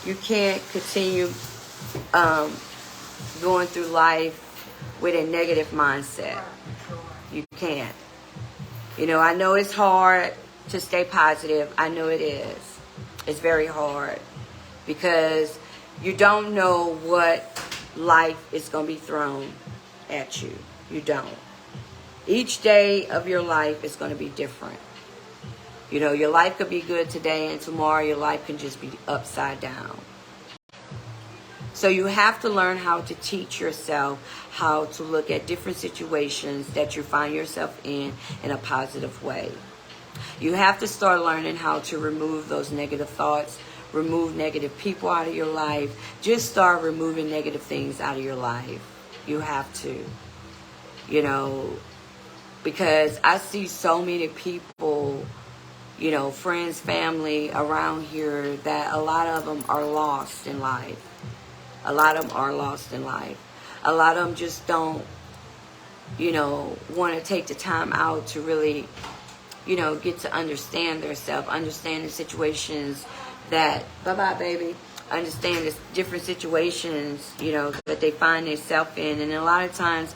you can't continue going through life with a negative mindset. You can't. You know, I know it's hard to stay positive. I know it is. It's very hard because you don't know what life is going to be thrown at you. You don't. Each day of your life is going to be different. You know, your life could be good today, and tomorrow your life can just be upside down. So you have to learn how to teach yourself how to look at different situations that you find yourself in a positive way. You have to start learning how to remove those negative thoughts, remove negative people out of your life. Just start removing negative things out of your life. You have to, you know, because I see so many people, you know, friends, family around here that a lot of them are lost in life. A lot of them are lost in life. A lot of them just don't, you know, want to take the time out to really, you know, get to understand themselves, understand the situations that, bye-bye, baby, understand the different situations, you know, that they find themselves in. And a lot of times,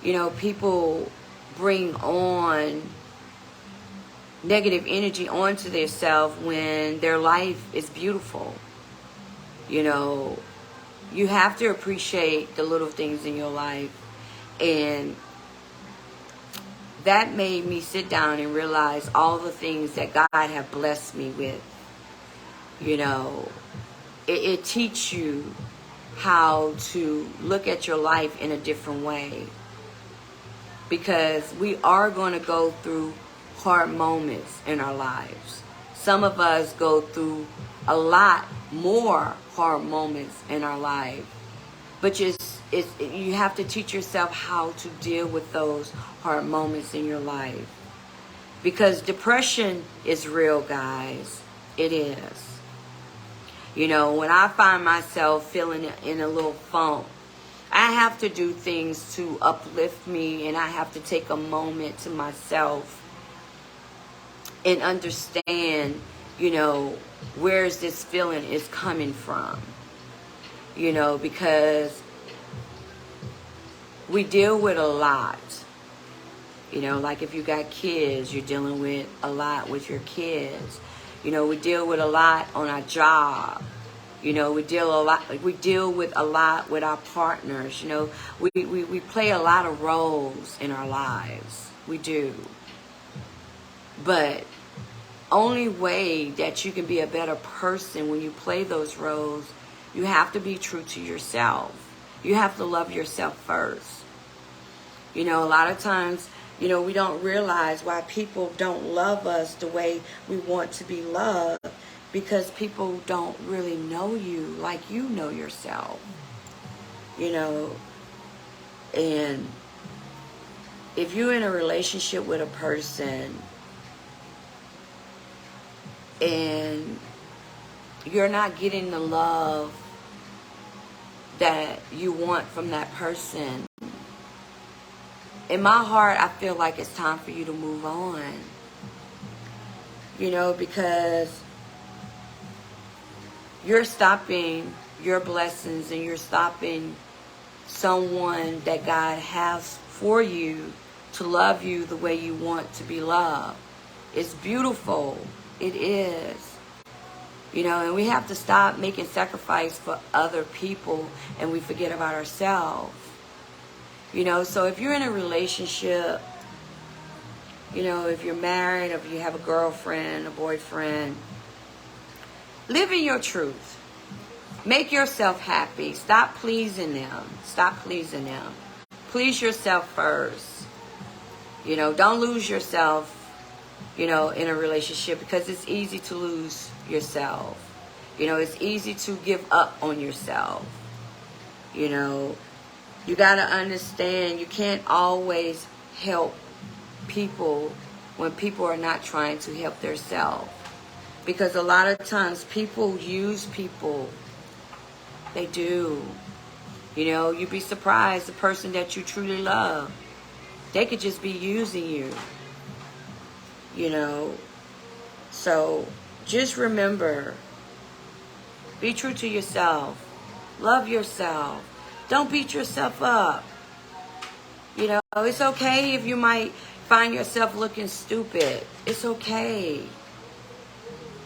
you know, people bring on negative energy onto themselves when their life is beautiful. You know, you have to appreciate the little things in your life. And that made me sit down and realize all the things that God have blessed me with. You know, it teaches you how to look at your life in a different way. Because we are going to go through hard moments in our lives. Some of us go through a lot more hard moments in our life. But you have to teach yourself how to deal with those hard moments in your life. Because depression is real, guys. It is. You know, when I find myself feeling in a little funk, I have to do things to uplift me, and I have to take a moment to myself and understand, you know, where's this feeling is coming from. You know, because we deal with a lot. You know, like if you got kids, you're dealing with a lot with your kids. You know, we deal with a lot on our job. You know, we deal with a lot with our partners. You know, we play a lot of roles in our lives. We do. But only way that you can be a better person when you play those roles, you have to be true to yourself. You have to love yourself first. You know, a lot of times, you know, we don't realize why people don't love us the way we want to be loved, because people don't really know you like you know yourself. You know, and if you're in a relationship with a person and you're not getting the love that you want from that person, in my heart, I feel like it's time for you to move on. You know, because you're stopping your blessings and you're stopping someone that God has for you to love you the way you want to be loved. It's beautiful. It is. You know, and we have to stop making sacrifice for other people and we forget about ourselves. You know, so if you're in a relationship, you know, if you're married, if you have a girlfriend, a boyfriend, live in your truth. Make yourself happy. Stop pleasing them. Stop pleasing them. Please yourself first. You know, don't lose yourself, you know, in a relationship, because it's easy to lose yourself. You know, it's easy to give up on yourself. You know, you got to understand you can't always help people when people are not trying to help themselves. Because a lot of times people use people. They do. You know, you'd be surprised the person that you truly love, they could just be using you. You know, so just remember, be true to yourself. Love yourself. Don't beat yourself up. You know, it's okay if you might find yourself looking stupid. It's okay.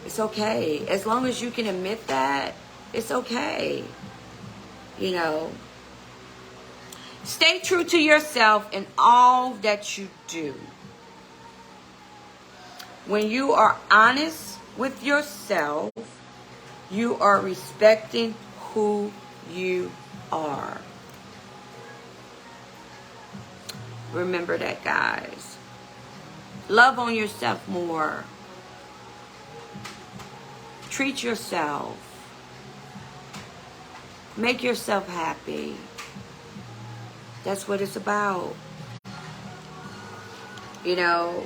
It's okay. As long as you can admit that, it's okay. You know, stay true to yourself in all that you do. When you are honest with yourself, you are respecting who you are. Remember that, guys. Love on yourself more. Treat yourself. Make yourself happy. That's what it's about. You know,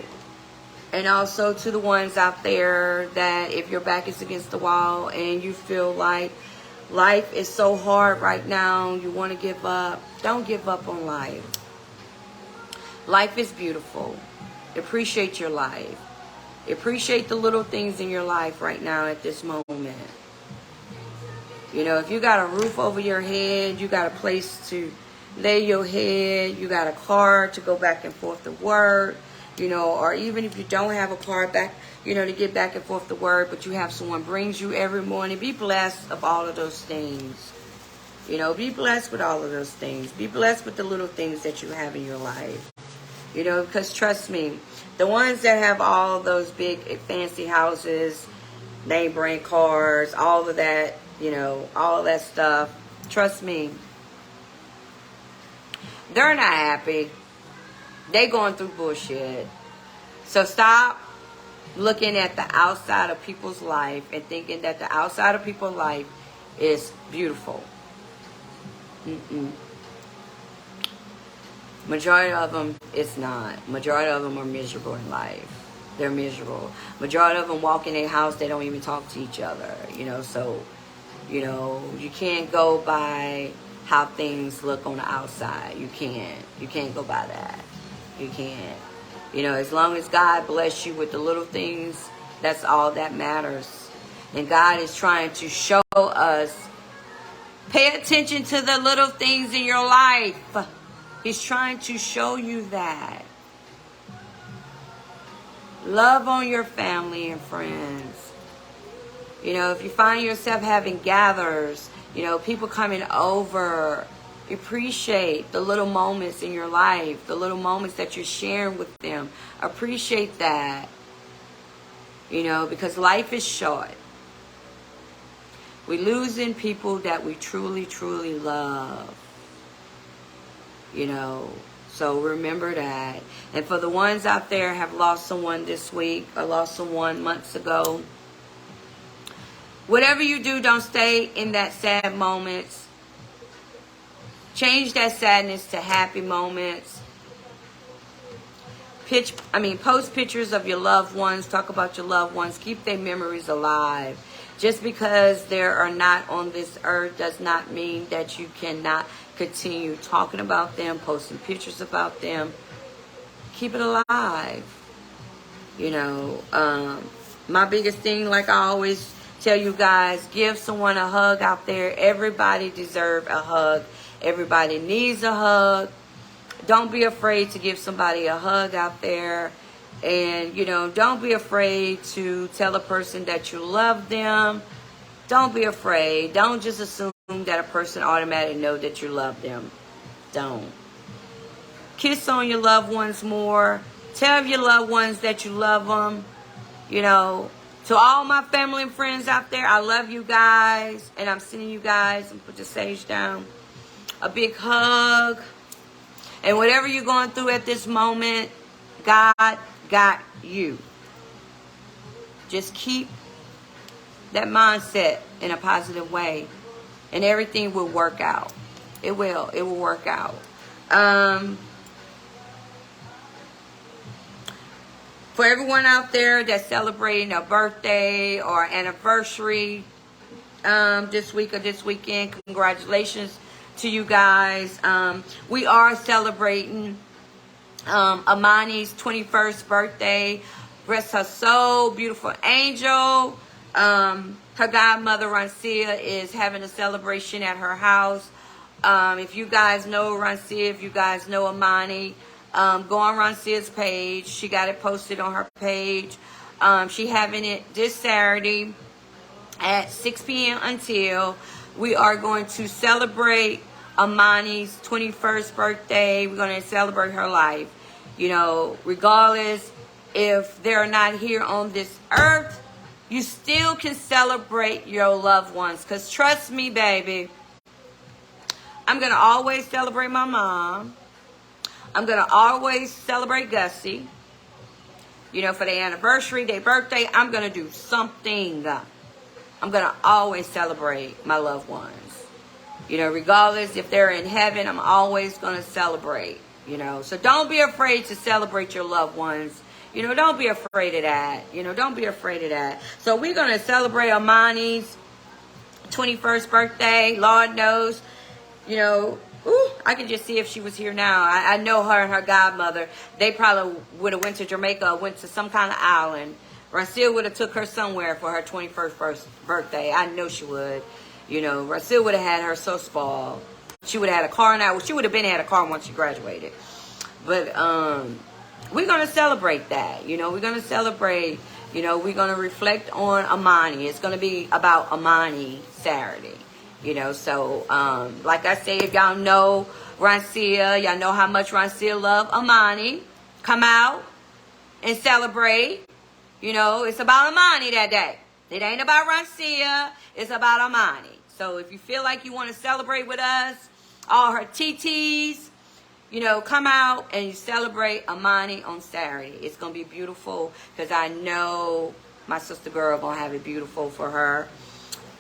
and also to the ones out there that if your back is against the wall and you feel like life is so hard right now, you want to give up, don't give up on life. Life is beautiful. Appreciate your life. Appreciate the little things in your life right now at this moment. You know, if you got a roof over your head, you got a place to lay your head, you got a car to go back and forth to work, you know, or even if you don't have a car back, you know, to get back and forth to work, but you have someone brings you every morning, be blessed of all of those things. You know, be blessed with all of those things. Be blessed with the little things that you have in your life. You know, because trust me, the ones that have all those big fancy houses, name brand cars, all of that, you know, all of that stuff, trust me, they're not happy. They going through bullshit. So stop looking at the outside of people's life and thinking that the outside of people's life is beautiful. Majority of them, it's not. Majority of them are miserable in life. They're miserable. Majority of them walk in their house, they don't even talk to each other. You know, so, you know, you can't go by how things look on the outside. You can't. You can't go by that. You can't. You know, as long as God bless you with the little things, that's all that matters. And God is trying to show us, pay attention to the little things in your life. He's trying to show you that. Love on your family and friends. You know, if you find yourself having gatherers, you know, people coming over, appreciate the little moments in your life, the little moments that you're sharing with them. Appreciate that. You know, because life is short. We're losing people that we truly, truly love. You know, so remember that. And for the ones out there have lost someone this week or lost someone months ago, whatever you do, don't stay in that sad moments. Change that sadness to happy moments. Post pictures of your loved ones. Talk about your loved ones. Keep their memories alive. Just because they are not on this earth does not mean that you cannot continue talking about them, posting pictures about them. Keep it alive. You know, my biggest thing, like I always tell you guys, give someone a hug out there. Everybody deserves a hug. Everybody needs a hug. don't be afraid to give somebody a hug out there. And, you know, don't be afraid to tell a person that you love them. Don't be afraid. Don't just assume that a person automatically know that you love them. Don't. Kiss on your loved ones more. Tell your loved ones that you love them. You know, to all my family and friends out there, I love you guys. And I'm sending you guys, and put the sage down, a big hug. And whatever you're going through at this moment, God got you. Just keep that mindset in a positive way, and everything will work out. It will work out. For everyone out there that's celebrating a birthday or anniversary this week or this weekend, congratulations to you guys. We are celebrating Amani's 21st birthday. Rest her soul, beautiful angel. Her godmother, Rancia, is having a celebration at her house. If you guys know Rancia, if you guys know Amani, go on Rancia's page. She got it posted on her page. She having it this Saturday at 6 p.m. until. We are going to celebrate Amani's 21st birthday. We're going to celebrate her life. You know, regardless if they're not here on this earth, you still can celebrate your loved ones. Because trust me, baby, I'm going to always celebrate my mom. I'm going to always celebrate Gussie. You know, for their anniversary, their birthday, I'm going to do something. I'm going to always celebrate my loved ones. You know, regardless if they're in heaven, I'm always going to celebrate. You know, so don't be afraid to celebrate your loved ones. You know, don't be afraid of that. You know, don't be afraid of that. So we're going to celebrate Amani's 21st birthday. Lord knows, you know, I can just see if she was here now. I know her and her godmother. They probably would have went to Jamaica, went to some kind of island. Rancille would have took her somewhere for her 21st birthday. I know she would. You know, Rancille would have had her so spoiled. She would have had a car now. She would have been had a car once she graduated. But we're going to celebrate that. You know, we're going to celebrate. You know, we're going to reflect on Amani. It's going to be about Amani Saturday. You know, so like I say, if y'all know Rancia, y'all know how much Rancia love Amani. Come out and celebrate. You know, it's about Amani that day. It ain't about Rancia. It's about Amani. So if you feel like you want to celebrate with us, all her TTs, you know, come out and you celebrate Amani on Saturday. It's going to be beautiful because I know my sister girl going to have it beautiful for her.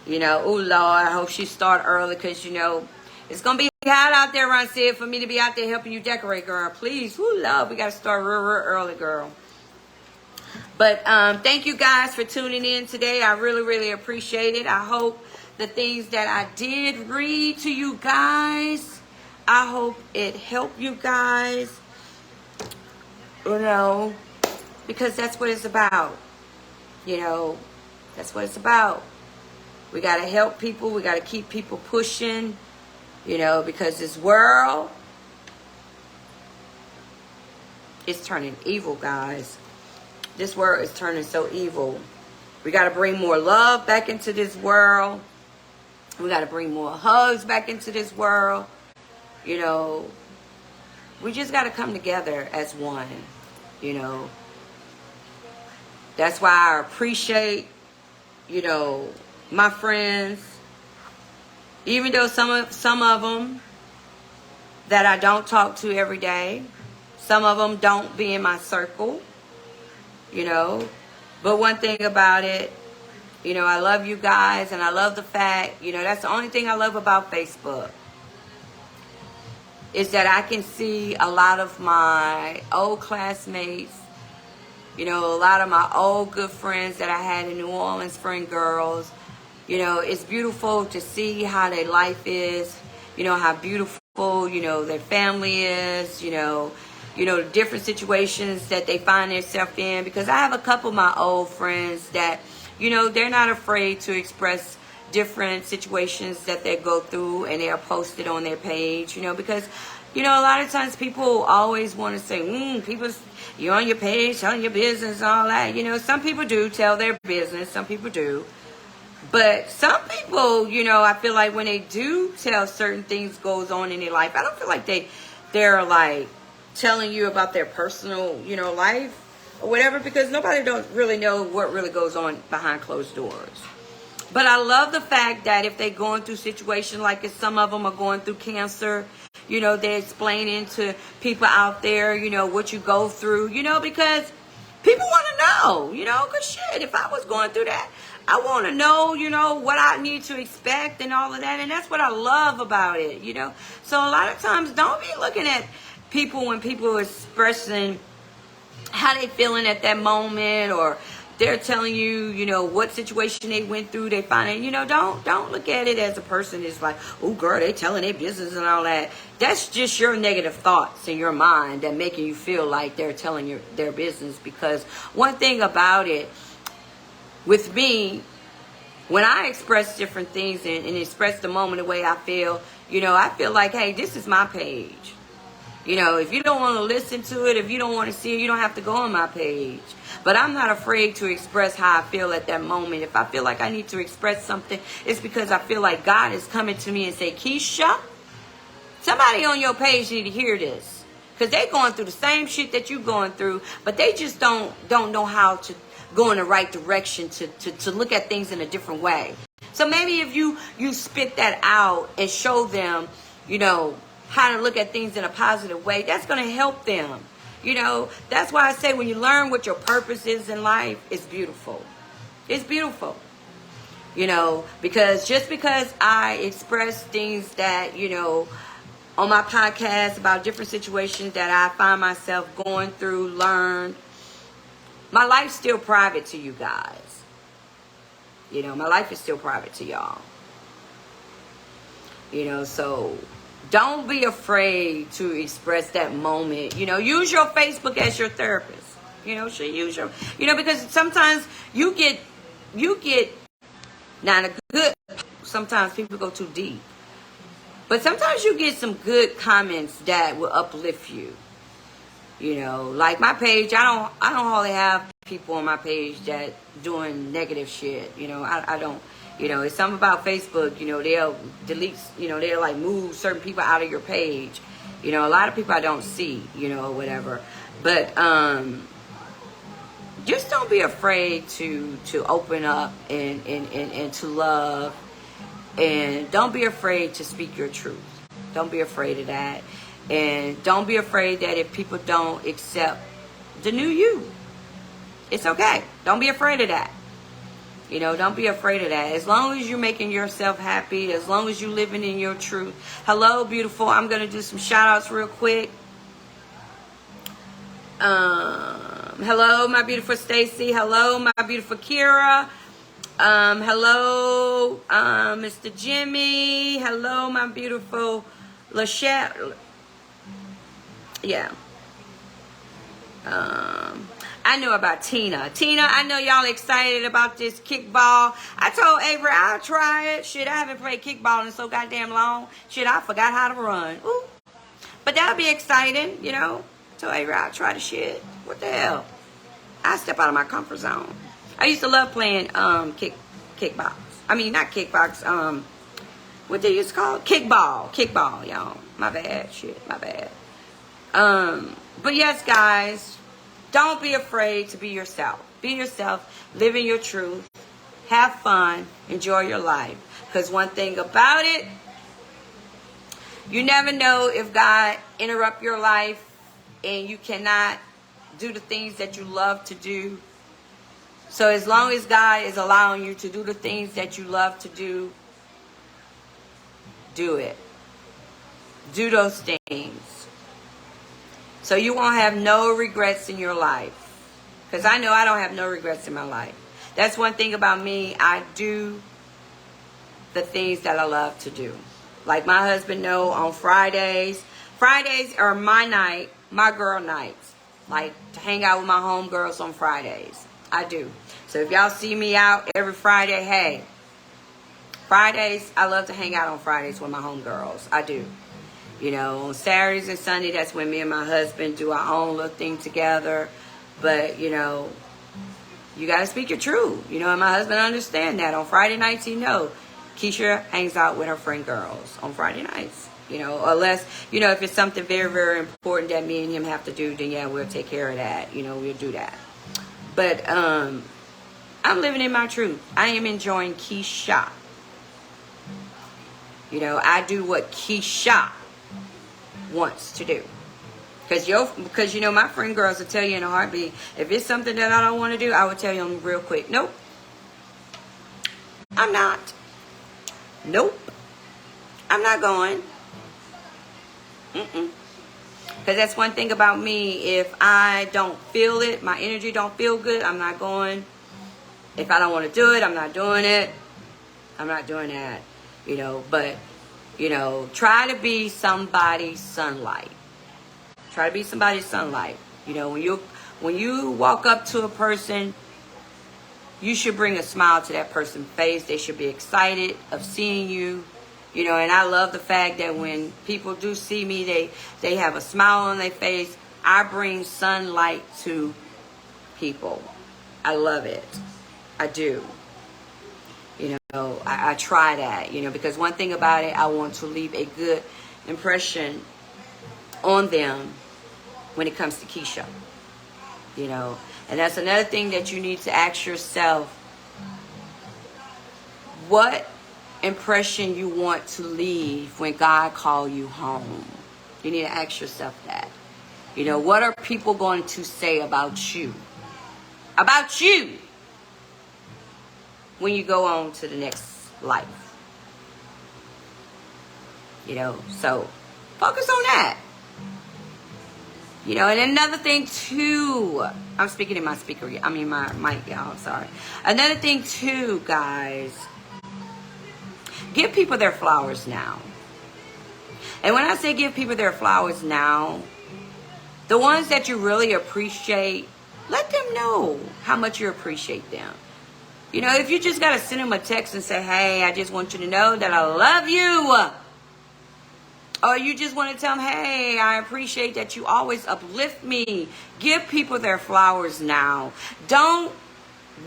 You know, oh, Lord, I hope she start early because, you know, it's going to be hot out there, Rancia, for me to be out there helping you decorate, girl. Please, oh, Lord, we got to start real early, girl. But thank you guys for tuning in today. I really, really appreciate it. I hope the things that I did read to you guys, I hope it helped you guys, you know, because that's what it's about. You know, that's what it's about. We got to help people. We got to keep people pushing, you know, because this world is turning evil, guys. This world is turning so evil. We got to bring more love back into this world. We got to bring more hugs back into this world. You know, we just got to come together as one, you know. That's why I appreciate, you know, my friends. Even though some of them that I don't talk to every day. Some of them don't be in my circle. You know, but one thing about it, you know, I love you guys, and I love the fact, you know, that's the only thing I love about Facebook, is that I can see a lot of my old classmates, you know, a lot of my old good friends that I had in New Orleans, friend girls. You know, it's beautiful to see how their life is, you know, how beautiful, you know, their family is, you know, different situations that they find themselves in. Because I have a couple of my old friends that, you know, they're not afraid to express different situations that they go through, and they are posted on their page, you know, because, You know, a lot of times people always want to say, you're on your page, telling your business, all that. You know, some people do tell their business. Some people do. But some people, you know, I feel like when they do tell certain things goes on in their life, I don't feel like they're like telling you about their personal, you know, life or whatever, because nobody don't really know what really goes on behind closed doors. But I love the fact that if they're going through situations like if some of them are going through cancer, you know, they're explaining to people out there, you know, what you go through, you know, because people want to know, you know, because shit, if I was going through that, I want to know, you know, what I need to expect and all of that. And that's what I love about it, you know. So a lot of times, don't be looking at people when people are expressing how they feeling at that moment, or they're telling you, you know, what situation they went through. They find it, you know, don't look at it as a person is like, oh, girl, they telling their business and all that. That's just your negative thoughts in your mind that making you feel like they're telling their business. Because one thing about it, with me, when I express different things and express the moment the way I feel, you know, I feel like, hey, this is my page. You know, if you don't want to listen to it, if you don't want to see it, you don't have to go on my page. But I'm not afraid to express how I feel at that moment. If I feel like I need to express something, it's because I feel like God is coming to me and say, Keisha, somebody on your page need to hear this. Because they're going through the same shit that you're going through, but they just don't know how to go in the right direction to look at things in a different way. So maybe if you spit that out and show them, you know, how to look at things in a positive way, that's going to help them. You know, that's why I say when you learn what your purpose is in life, it's beautiful. It's beautiful. You know, because just because I express things that, you know, on my podcast about different situations that I find myself going through, learned, my life's still private to you guys. You know, my life is still private to y'all. You know, so don't be afraid to express that moment. You know, use your Facebook as your therapist. You know, use your, you know, because sometimes you get not a good, sometimes people go too deep. But sometimes you get some good comments that will uplift you. You know, like my page, I don't hardly have people on my page that doing negative shit. You know, I don't. You know, it's something about Facebook, you know, they'll delete, you know, they'll like move certain people out of your page. You know, a lot of people I don't see, you know, whatever. But just don't be afraid to open up and to love. And don't be afraid to speak your truth. Don't be afraid of that. And don't be afraid that if people don't accept the new you, it's okay. Don't be afraid of that. You know, don't be afraid of that. As long as you're making yourself happy, as long as you're living in your truth. Hello, beautiful. I'm going to do some shout outs real quick. Hello, my beautiful Stacy. Hello, my beautiful Kira. Hello, Mr. Jimmy. Hello, my beautiful Lachette. Yeah. I know about Tina. Tina, I know y'all excited about this kickball. I told Avery I'll try it. Shit, I haven't played kickball in so goddamn long. Shit, I forgot how to run. Ooh. But that'll be exciting, you know. I told Avery I'll try the shit. What the hell? I step out of my comfort zone. I used to love playing kickbox. I mean, not kickbox. What they used to call it? Kickball, y'all. My bad. Shit, my bad. But yes, guys. Don't be afraid to be yourself. Be yourself. Live in your truth. Have fun. Enjoy your life. Because one thing about it, you never know if God interrupt your life and you cannot do the things that you love to do. So as long as God is allowing you to do the things that you love to do, do it. Do those things. So you won't have no regrets in your life. Because I know I don't have no regrets in my life. That's one thing about me. I do the things that I love to do. Like my husband know on Fridays. Fridays are my night, my girl nights. Like to hang out with my homegirls on Fridays. I do. So if y'all see me out every Friday, hey. Fridays, I love to hang out on Fridays with my homegirls. I do. You know, on Saturdays and Sunday, that's when me and my husband do our own little thing together. But, you know, you got to speak your truth. You know, and my husband understand that. On Friday nights, he know Keisha hangs out with her friend girls on Friday nights. You know, unless, you know, if it's something very, very important that me and him have to do, then yeah, we'll take care of that. You know, we'll do that. But I'm living in my truth. I am enjoying Keisha. You know, I do what Keisha wants to do. Because you know, my friend girls will tell you in a heartbeat, if it's something that I don't want to do, I would tell you real quick, nope, I'm not. Nope, I'm not going. Because that's one thing about me. If I don't feel it, my energy don't feel good, I'm not going. If I don't want to do it, I'm not doing it. I'm not doing that. You know, but, you know, try to be somebody's sunlight. Try to be somebody's sunlight. You know, when you walk up to a person, you should bring a smile to that person's face. They should be excited of seeing you. You know, and I love the fact that when people do see me, they have a smile on their face. I bring sunlight to people. I love it. I do. You know, I try that, you know, because one thing about it, I want to leave a good impression on them when it comes to Keisha. You know, and that's another thing that you need to ask yourself. What impression you want to leave when God call you home? You need to ask yourself that. You know, what are people going to say about you? About you when you go on to the next life. You know, so focus on that. You know, and another thing too, I'm speaking in my speaker, I mean my mic, y'all, I'm sorry. Another thing too, guys, give people their flowers now. And when I say give people their flowers now, the ones that you really appreciate, let them know how much you appreciate them. You know, if you just got to send them a text and say, hey, I just want you to know that I love you. Or you just want to tell them, hey, I appreciate that you always uplift me. Give people their flowers now. Don't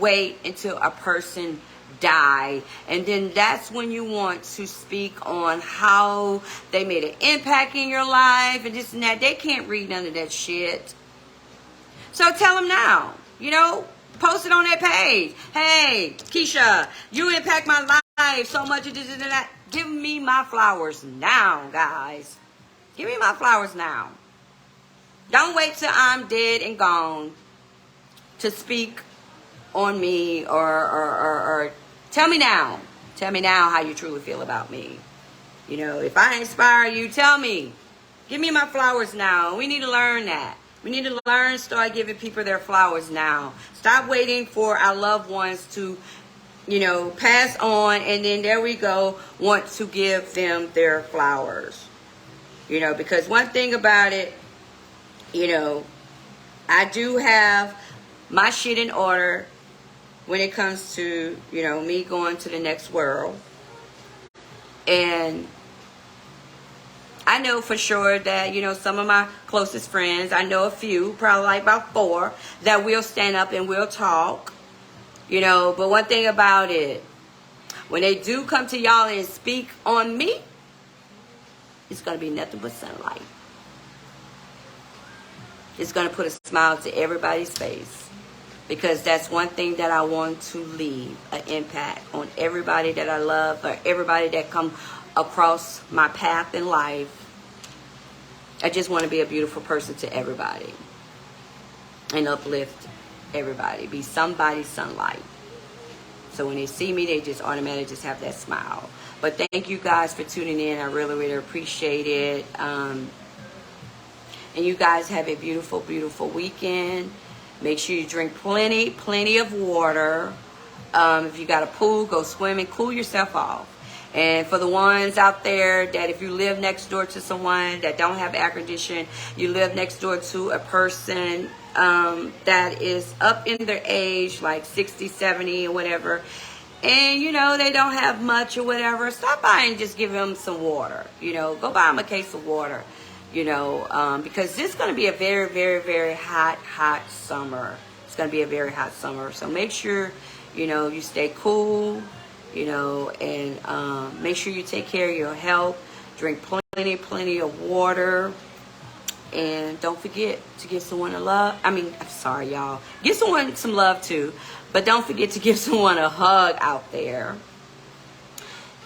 wait until a person die, and then that's when you want to speak on how they made an impact in your life and this and that. They can't read none of that shit. So tell them now. You know, post it on that page. Hey, Keisha, you impact my life so much. And this and that. Give me my flowers now, guys. Give me my flowers now. Don't wait till I'm dead and gone to speak on me or tell me now. Tell me now how you truly feel about me. You know, if I inspire you, tell me. Give me my flowers now. We need to learn that. We need to learn, start giving people their flowers now. Stop waiting for our loved ones to, you know, pass on, and then there we go, want to give them their flowers. You know, because one thing about it, you know, I do have my shit in order when it comes to, you know, me going to the next world. And I know for sure that, you know, some of my closest friends, I know a few, probably like about 4, that will stand up and will talk. You know, but one thing about it, when they do come to y'all and speak on me, it's going to be nothing but sunlight. It's going to put a smile to everybody's face. Because that's one thing that I want to leave an impact on everybody that I love, or everybody that come across my path in life. I just want to be a beautiful person to everybody. And uplift everybody. Be somebody's sunlight. So when they see me, they just automatically just have that smile. But thank you guys for tuning in. I really, really appreciate it. And you guys have a beautiful, beautiful weekend. Make sure you drink plenty of water. If you got a pool, go swim and cool yourself off. And for the ones out there that if you live next door to someone that don't have air conditioning, you live next door to a person that is up in their age, like 60, 70 or whatever, and you know they don't have much or whatever, stop by and just give them some water. You know, go buy them a case of water. You know, because this is going to be a very, very, very hot summer. It's going to be a very hot summer. So make sure, you know, you stay cool, you know, and make sure you take care of your health. Drink plenty of water. And don't forget to give someone a love. I mean, I'm sorry, y'all. Give someone some love, too. But don't forget to give someone a hug out there.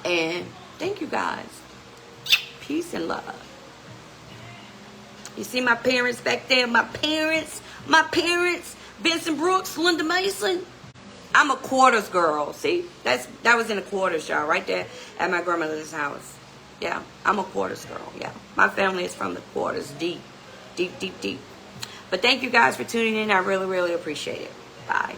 And thank you, guys. Peace and love. You see my parents back there? My parents. Vincent Brooks, Linda Mason. I'm a quarters girl. See? That was in the quarters, y'all. Right there at my grandmother's house. Yeah, I'm a quarters girl. Yeah. My family is from the quarters. Deep. But thank you guys for tuning in. I really, really appreciate it. Bye.